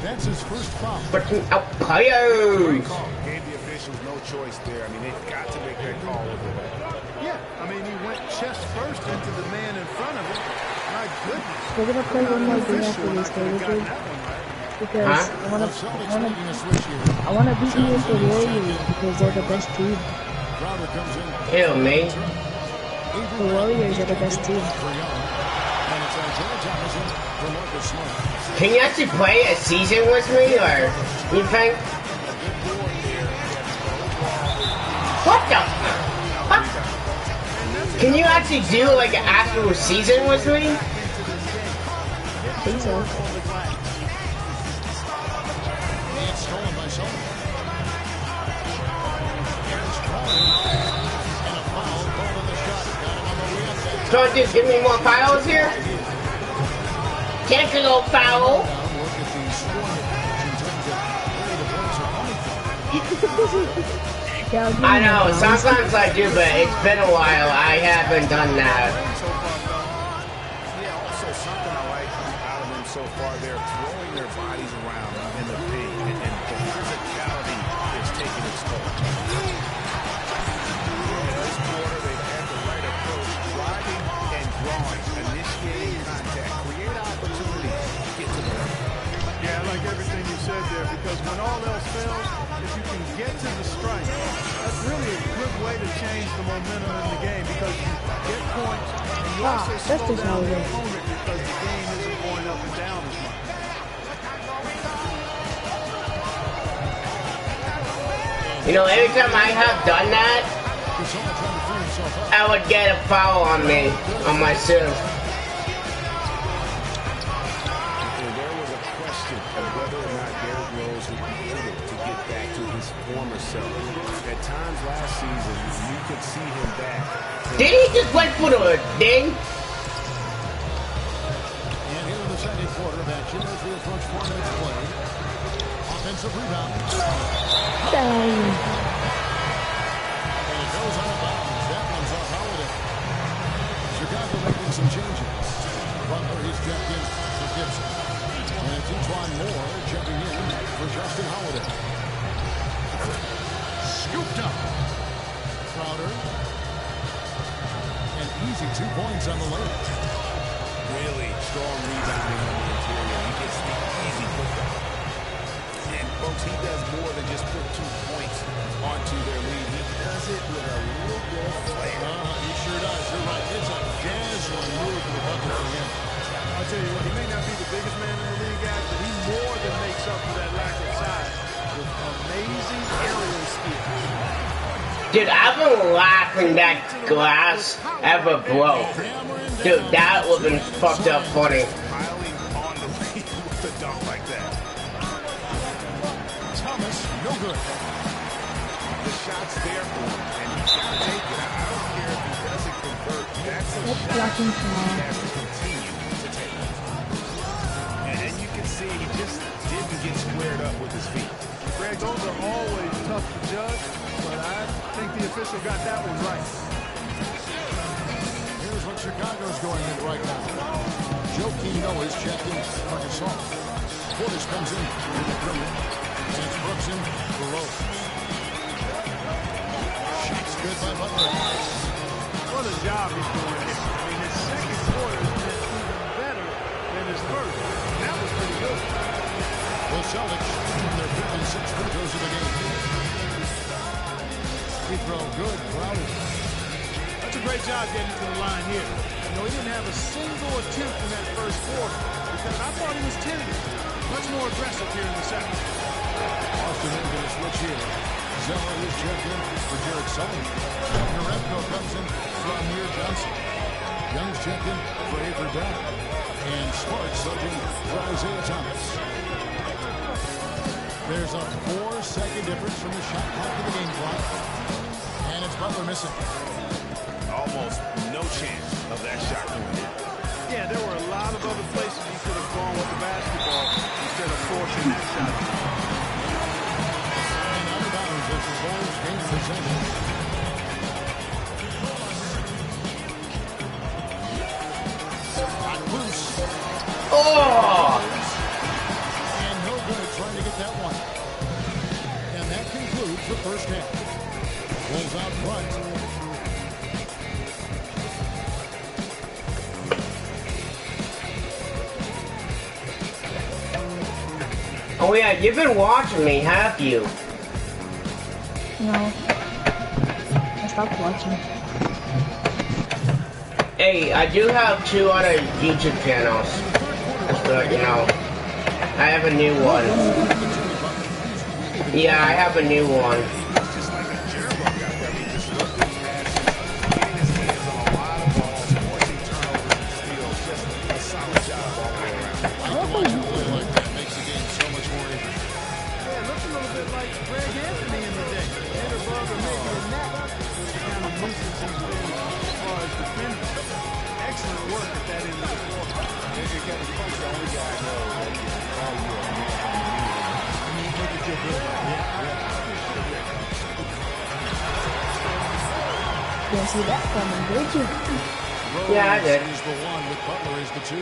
That's his first foul. Freaking out players. Gave the officials no choice there. I mean, they've got to make that call with him. Yeah, I mean, he went chest first into the man in front of him. My goodness. We're gonna play one more game after this, David. Because I wanna beat you with the Warriors because they're the best team. Ew, me. The Warriors are the best team. Can you actually play a season with me, or you think? What the? What? Can you actually do like an actual season with me? I think so. So just give me more fouls here? Technical foul. I know, sometimes I do, but it's been a while. I haven't done that. Yeah, also something I like out of them so far, they're throwing their bodies around in the paint, and the physicality is taking its toll. This quarter, they've had the right approach, driving and drawing, initiating contact, create opportunities to get to the rim. Yeah, I like everything you said there, because when all else fails, if you can get to the strike, that's really a good way to change the momentum in the game, because you get points and you also slow down the opponent because the game isn't going up and down as much. You know, every time I have done that, I would get a foul on me, on myself. At times last season, you could see him back. Did he just went for the ding? And here in the second quarter of action, as we approach 4 minutes play, offensive rebound. Dang. And it goes out of bounds. That one's off Holiday. Chicago making some changes. Butler, he's checked in for Gibson. And it's Antoine Moore checking in for Justin Holiday. Scooped up. Crowder. And easy 2 points on the layup. Really strong rebounding on the interior. He gets the easy putback. And folks, he does more than just put 2 points onto their lead. He does it with a little bit of flair. He sure does. You're right. It's a dazzling move to the bucket for him. I'll tell you what, he may not be the biggest man in the league, guys, but he more than makes up for that lack of size with amazing aerial skills. Dude, I've been laughing that glass ever broke. Dude, that would've been fucked up funny. Piling on the lead with the dunk like good. The shot's there for him, and he's got to take it. I don't care if he doesn't convert. That's a shot he has to continue to take. And you can see he just didn't get squared up with his feet. Greg, those are always tough to judge, but I think the official got that one right. Here's what Chicago's going in right now. Joe Kino is checking Marcus Gasol. Portis comes in with the perimeter. And it's Brooks in for Rose. Shot's good by Butler. What a job he's doing here. I mean, his second quarter is even better than his first. That was pretty good. The Celtics, their 56 free throws of the game. Free throw good, Crowder. That's a great job getting to the line here. You know, he didn't have a single attempt in that first quarter because I thought he was tender. Much more aggressive here in the second. Austin in going to switch here. Zeller is checked in for Jared Sullivan. Narebko comes in for Amir Johnson. Young's checked in for Avery Brown. And Smart subbing for Isaiah Thomas. There's a 4-second difference from the shot clock to the game clock. And it's Butler missing. Almost no chance of that shot going in. Yeah, there were a lot of other places he could have gone with the basketball instead of forcing that shot. And out of bounds as the Bulls gain possession. Got loose. Oh! And no good trying to get that one. And that concludes the first half. Bulls out front. Oh yeah, you've been watching me, have you? No. I stopped watching. Hey, I do have 2 other YouTube channels. Just to let you know. I have a new one. Yeah, I have a new one. Didn't see that coming, did you? Yeah, I did. Is the 1 with Butler is the 2.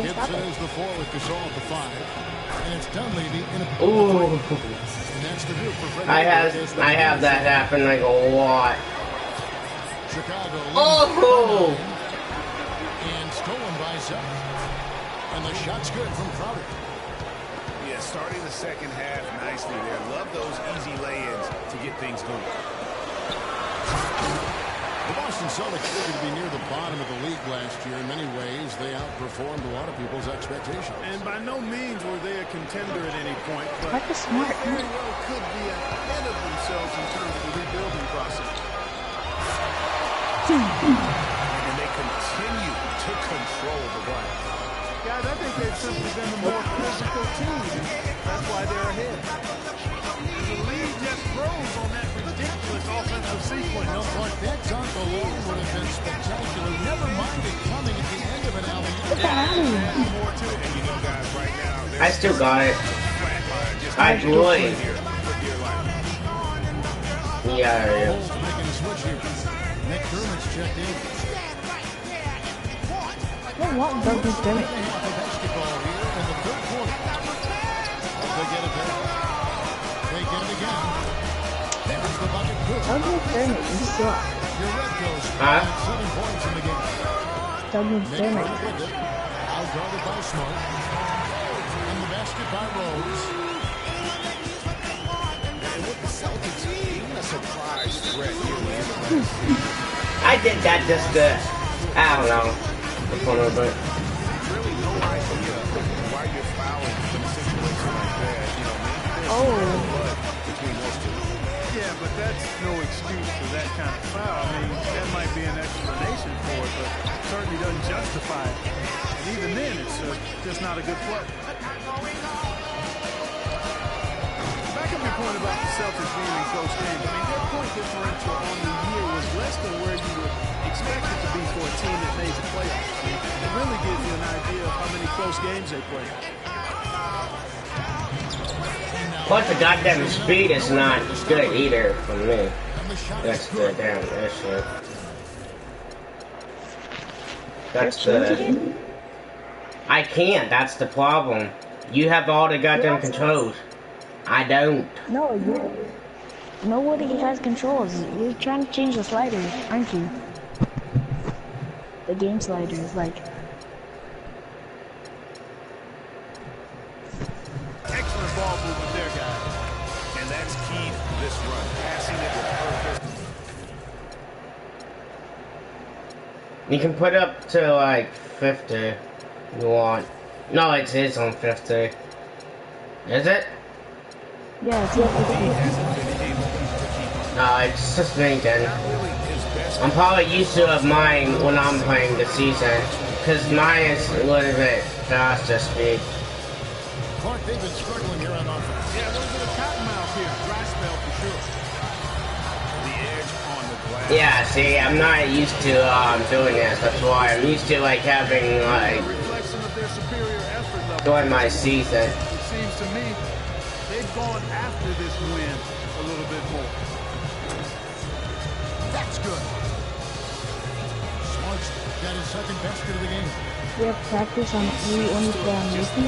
Gibson is the 4 with Gasol at the 5. And it's Dunleavy in a Ooh. And that's the group for Freddie. I have that happen like a lot. Chicago. Oh! And stolen by Zeller. And the shot's good from Crowder. Yeah, starting the second half nicely there. Love those easy lay-ins to get things going. The Boston Celtics figured to be near the bottom of the league last year. In many ways, they outperformed a lot of people's expectations. And by no means were they a contender at any point, but Like a smart they very well could be ahead of themselves in terms of the rebuilding process. And they continue to control the glass. Guys, I think they've simply been the more physical team. That's why they're ahead. The lead just grows on that ridiculous offensive sequence. No, Clark, that dunk alone would have been spectacular. Never mind it coming at the end of an alley. More to it. And you know, guys, right now, I still got it. I would. Yeah. Bulls making a switch here. McDermott's checked in. I want Douglas Bennett. The basketball here in the third quarter. They get it back. They get it again. There's the bucket. Douglas Bennett, you suck. Your Red Ghost Huh? 7 points in the game. Douglas Bennett. With it. Outguarded by Smart. And the basket by Rose. And with the Celtics being a surprise threat here in the end of the season. I did that just to, I don't know, for fun of it. Really no idea why you're fouling in a situation like that. You know, maybe there's Oh. blood between those two. Yeah, but that's no excuse for that kind of foul. I mean, that might be an explanation for it, but certainly doesn't justify it. And even then, it's just not a good play. Back like your point about the Celtics being in close games. I mean, their point differential on the year was less than where you would expect it to be for a team that made the playoffs. I mean, it really gives you an idea of how many close games they played. Plus, the goddamn speed is not good either for me. That's the damn issue. That's the... I can't, that's the problem. You have all the goddamn controls. I don't. No, nobody has controls. You're trying to change the sliders, aren't you? The game sliders, like... Excellent ball movement there, guys. And that's key to this run. Passing it with purpose. You can put up to like 50 if you want. No, it is on 50. Is it? Yeah, it's 50. No, it's just me then. I'm probably used to mine when I'm playing the season. Because mine is a little bit faster speed. Clark, they've been struggling here on offense. Yeah, a little bit of cottonmouth here. Dry spell for sure. The edge on the glass. Yeah, see, I'm not used to doing this. That's why I'm used to like having like during my season. It seems to me they've gone after this win a little bit more. That's good. Smart's got his second basket of the game. We have practice on only play on Mickey.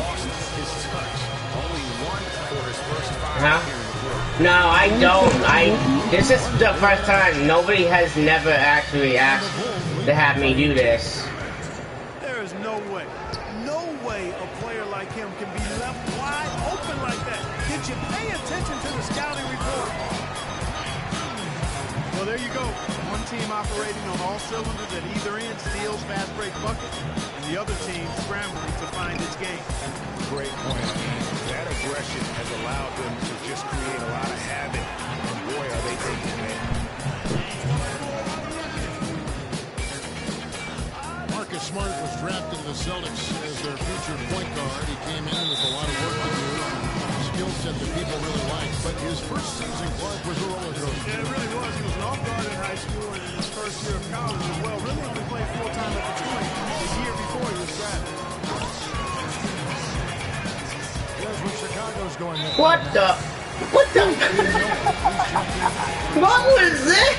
Huh? No, I don't. This is the first time. Nobody has never actually asked to have me do this. There is no way a player like him can be left wide open like that. Did you pay attention to the scouting report? Well, there you go. One team operating on all cylinders at either end, steals, fast break buckets, and the other team scrambling to find its game. Great point. That aggression has allowed them to just create a lot of havoc. And boy, are they taking it. Marcus Smart was drafted to the Celtics as their future point guard. He came in with a lot of work to do. Skill set that people really like, but his first season, Clark, was a roller coaster. Yeah, it really was. He was an off-guard in high school and in his first year of college as well. Really only played full-time at the point the year before he was drafted. Here's what Chicago's going with. What the? What the? What was this?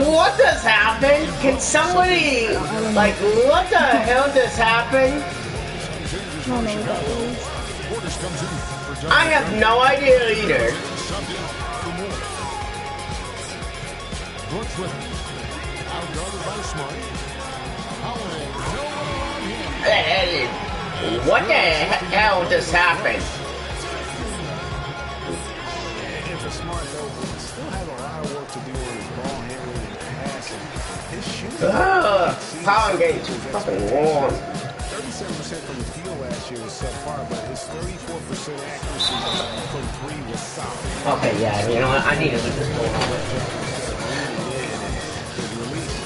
What just happened? Can somebody, like, what the hell just happened? I have no idea either. Hey, what the hell just happened? And for Smart, though, he still has a lot of work to do on his ball handling and passing. His shooting. How I'm getting too fucking warm. 37% from the field last year was subpar, but his 34% accuracy from three was solid. Okay, yeah, you know what? I need to put this going on.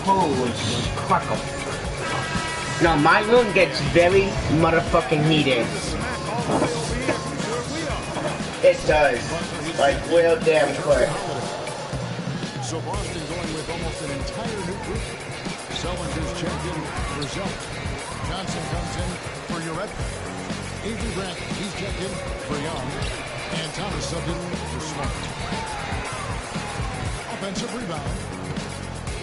Holy crackle. No, my room gets very motherfucking heated. It does. Like, real damn quick. So Boston going with almost an entire new group. Sellinger's checked in for Zell. Johnson comes in for Uret. Avery Grant, he's checked in for Young. And Thomas subbed in for Smart. Offensive rebound.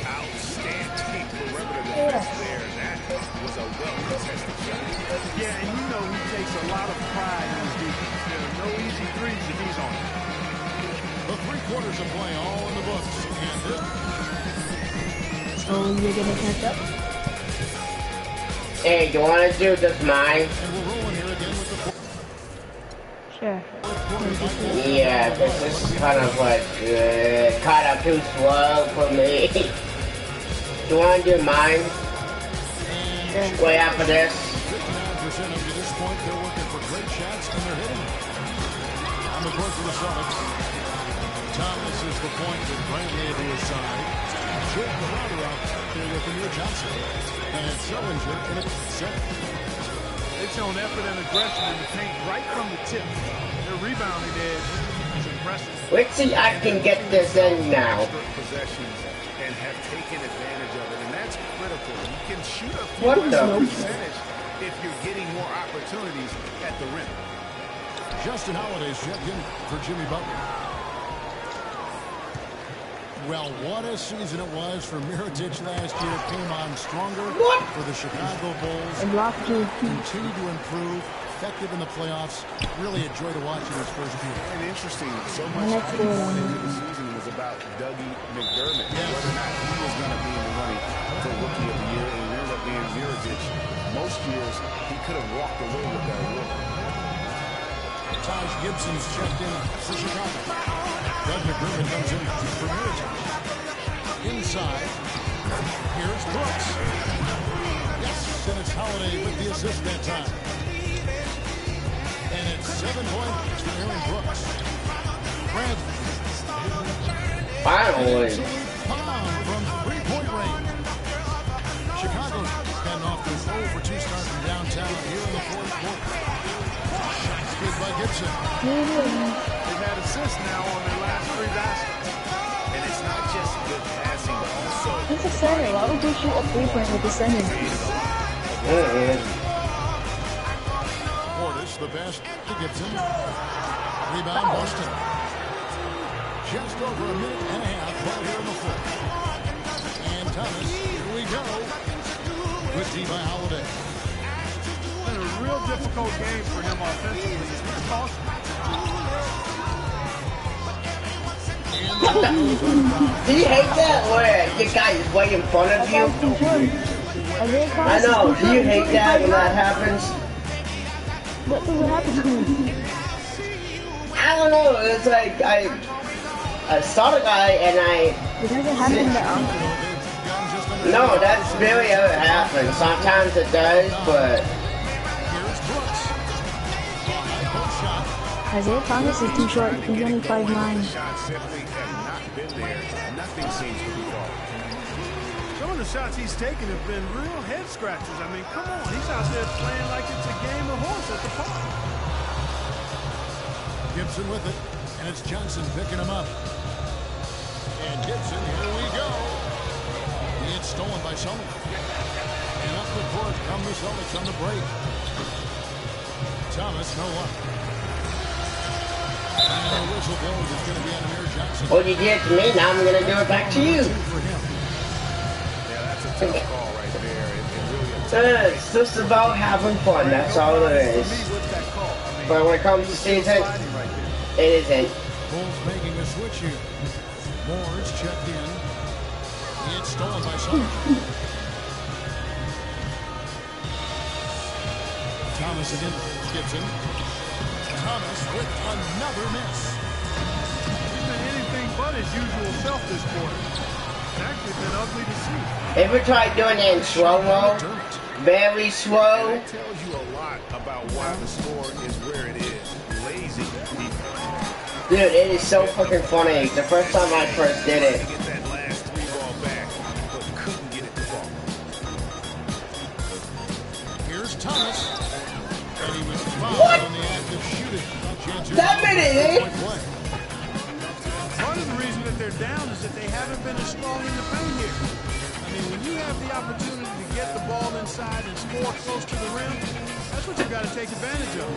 Outstanding perimeter defense there. That was a well-contested shot. Yeah, and you know he takes a lot of pride in his defense. There are no easy threes if he's on it. The 3 quarters of play all in the books. And this... So you're gonna catch up? Hey, you wanna do just mine? And we're rolling here again with the... Sure. Yeah, this is kind of like, kind of too slow for me. You wanna do mine? Sure. Way after this? 59% up to this point, they're working for great shots, and they're hitting them. On the court for the Celtics. Thomas is the point with Brantley to his side. Jake the router out there with Amir Johnson. And Sellinger in at 7. They They've shown effort and aggression in the paint right from the tip. Their rebounding edge is impressive. Let's see, I can get this in now. Possessions and have taken advantage of it, and that's critical. You can shoot a few What the percentage if you're getting more opportunities at the rim. Justin Holiday's checked in for Jimmy Butler. Well, what a season it was for Mirotic last year. Came on stronger for the Chicago Bulls. Continued to improve. Effective in the playoffs. Really enjoyed watching his first year. And interesting, so much going into the season was about Dougie McDermott. Yes. Whether or not he was going to be in the running for Rookie of the Year, and it ended up being Mirotic. Most years, he could have walked away with that award. Taj Gibson's checked in for Chicago. Doug McDermott comes in for Mirotic. Inside, here's Brooks. Yes, and it's Holiday with the assist that time. And it's 7 points for Aaron Brooks. Finally. From 3-point range. Chicago's gotten off to a 0-for-2 start from downtown here in the fourth quarter. Shots good by Gibson. They've had assists now on their last 3 baskets. And it's not just good passing, but also... He's a center. Why would you shoot a 3-point with the center? Portis, the best to Gibson. Rebound, Boston. Just over a minute and a half ball here in the fourth. And Thomas, here we go. Good D by Holiday. It's been a real difficult game for him offensively. It's costly. Do you hate that where your guy is way in front of you? I know. Do you hate that when that happens? What happened to him? I don't know. It's like I saw the guy and It doesn't happen now. No, that's barely ever happens. Sometimes it does, but Isaiah Thomas is too short. He's only 5'9". Some of the shots he's taken have been real head scratchers. I mean, come on. He's out there playing like it's a game of horse at the park. Gibson with it, and it's Johnson picking him up. And Gibson, here we go. It's stolen by Sullivan. And up the court come the Celtics on the break. Thomas, no luck. And the whistle blows. It's going to be on Amir Johnson. what you did to me, now I'm going to do it back to you. It's just about having fun, that's all it is. But when it comes to season, it isn't. Bulls making a switch here. Moore's checked in. It's stolen by Sullivan. Thomas again. Gibson. Thomas with another miss. He's been anything but his usual self this quarter. It's actually been ugly to see. Ever tried doing it in slow-mo? Very slow? That tells you a lot about why the score is where it is. Lazy defense. Dude, it is so fucking funny. The first time I first did it. Get that last 3 ball back, but couldn't get it to fall. Here's Thomas. And he was fouled on the act of shooting. That minute, eh? Part of the reason that they're down is that they haven't been as strong in the paint here. I mean, when you have the opportunity to get the ball inside and score close to the rim, that's what you've got to take advantage of.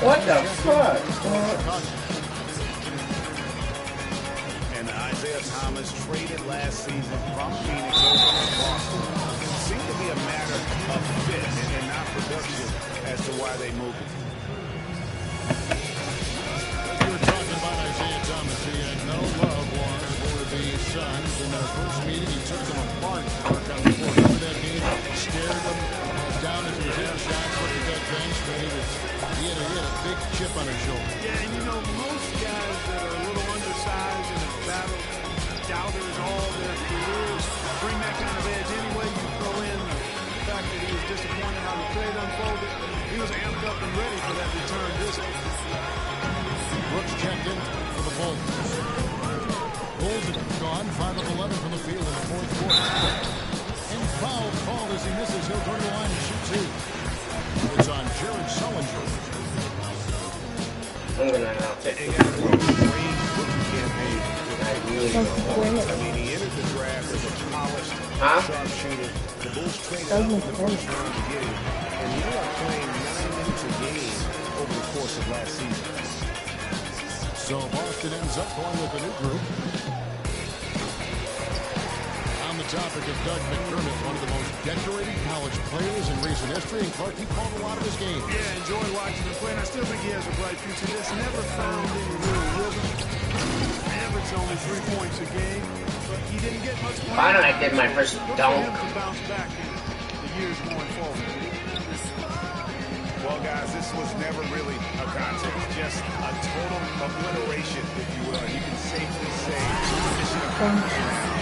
What the fuck? And Isaiah Thomas traded last season from Phoenix over to Boston. It seemed to be a matter of fit and not production as to why they moved it. You were talking about Isaiah Thomas. He had no love lost for the Suns. In their first meeting, he took them apart. Mark on the court. Remember that game? Stared them down as he was hitting shots, looked at that bench, but he had a big chip on his shoulder. Yeah, and you know, most guys that are a little undersized and have battled doubters all their careers bring that kind of edge anyway. You throw in the fact that he was disappointed how the trade unfolded. He was amped up and ready for that return this week. Brooks checked in for the Bulls. Bulls have gone 5 of 11 from the field in the fourth quarter. And foul called as he misses. He'll go to the line and shoot 2. I'm gonna take it. I mean, he entered the draft as a polished sharpshooter. The Bulls traded up with the first round to get him, and he ended up playing 9 minutes a game over the course of last season. So Boston ends up going with a new group. On the topic of Doug McDermott, one of the most decorated college players in recent history, and Clark, he called a lot of his games. Yeah, enjoyed watching him play, and I still think he has a bright future. Just never found any real rhythm. Averaged only 3 points a game, but he didn't get much play. Finally, I did my first dunk. To bounce back in the years going forward. Well, guys, this was never really a contest, just a total obliteration, if you will. You can safely say mission accomplished.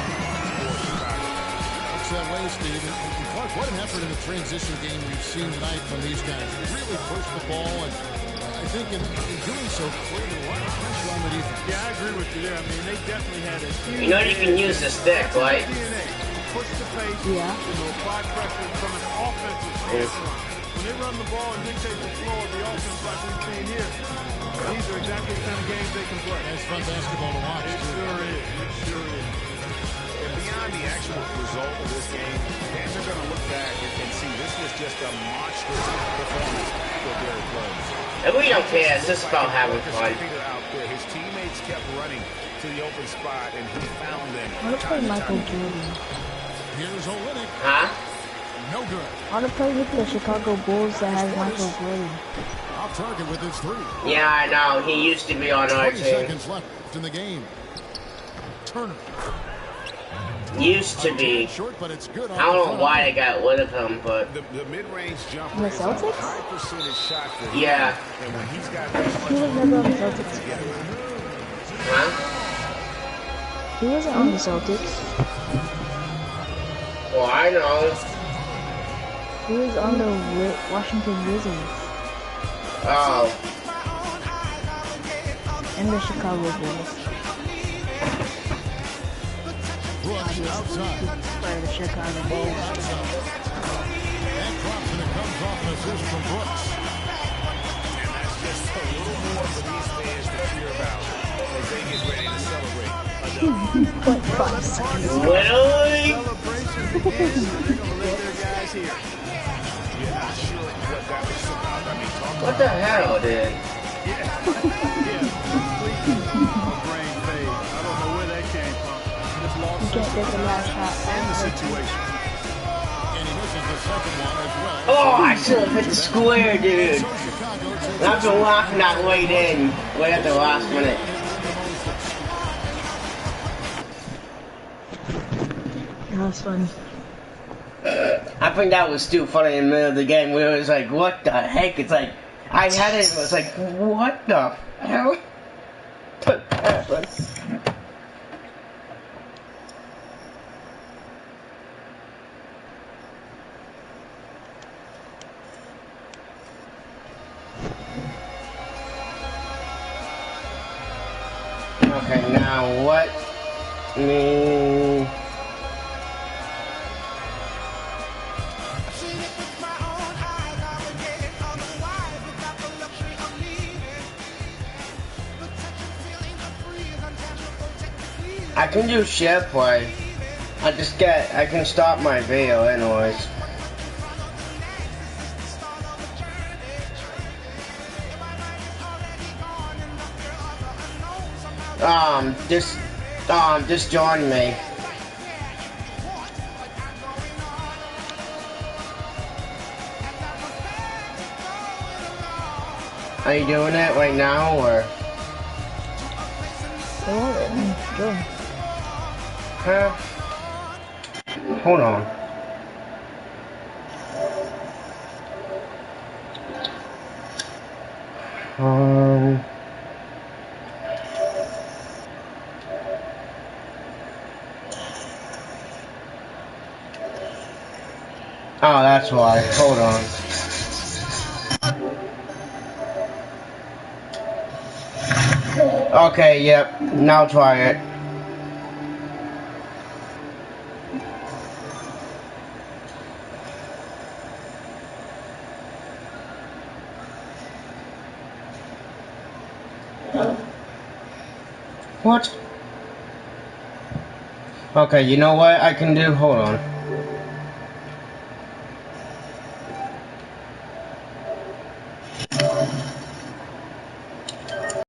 It's that way, Steve. And Clark, what an effort in the transition game we've seen tonight from these guys. They really pushed the ball, and I think in doing so, created a lot of pressure on the defense. Yeah, I agree with you there. I mean, they definitely had a huge... You know you can use the stick, right? Push the pace, apply pressure from an offensive standpoint. When they run the ball and dictate the flow of the offense like we've seen here, these are exactly the kind of games they can play. That's fun basketball to watch. It sure is. It sure is. And beyond the actual result of this game, fans are going to look back and see this was just a monstrous performance for Derrick Rose. And we don't care. It's just about having fun. Out there. His teammates kept running to the open spot, and he found them. I want to play Michael Jordan. Here's Olynyk. Huh? No good. I want to play with the Chicago Bulls that has Michael Jordan. Off target with his 3. Yeah, I know. He used to be on our 20 team. seconds left in the game. Turner. Used to be. Short, but it's good. I don't know why they got rid of him, but the mid-range jump the Celtics? high percentage shot for him. Yeah. And when he's got He was never on the Celtics. Huh? He wasn't on the Celtics. Well, I know. He was on the Washington Wizards. Oh. And the Chicago Bulls. Outside. For the Chicago Bulls. And drops, and it comes off an assist from Brooks. And that's just a little more for these fans to cheer about as they get ready to celebrate. What 5 seconds? Really? Celebration begins. They're going to let their guys here. You're not sure what that was about. I mean, talk What the hell, dude? Yeah. Complete brain fade. I don't know where that came from. Just lost You can't get the last shot. in the situation. And he misses the second one as well. Oh, I should have hit the square, dude. I've been laughing that late in, way at the last minute. That was funny. I think that was too funny in the middle of the game where it was like, what the heck? It's like, I had it and it was like, what the hell? Okay, now what? I can do share play. I can stop my video anyways. Just join me. Are you doing it right now, or? They won't let me join. Huh? Hold on. Oh, that's why. Hold on. Okay, yep. Now try it. What? Okay, you know what I can do? Hold on.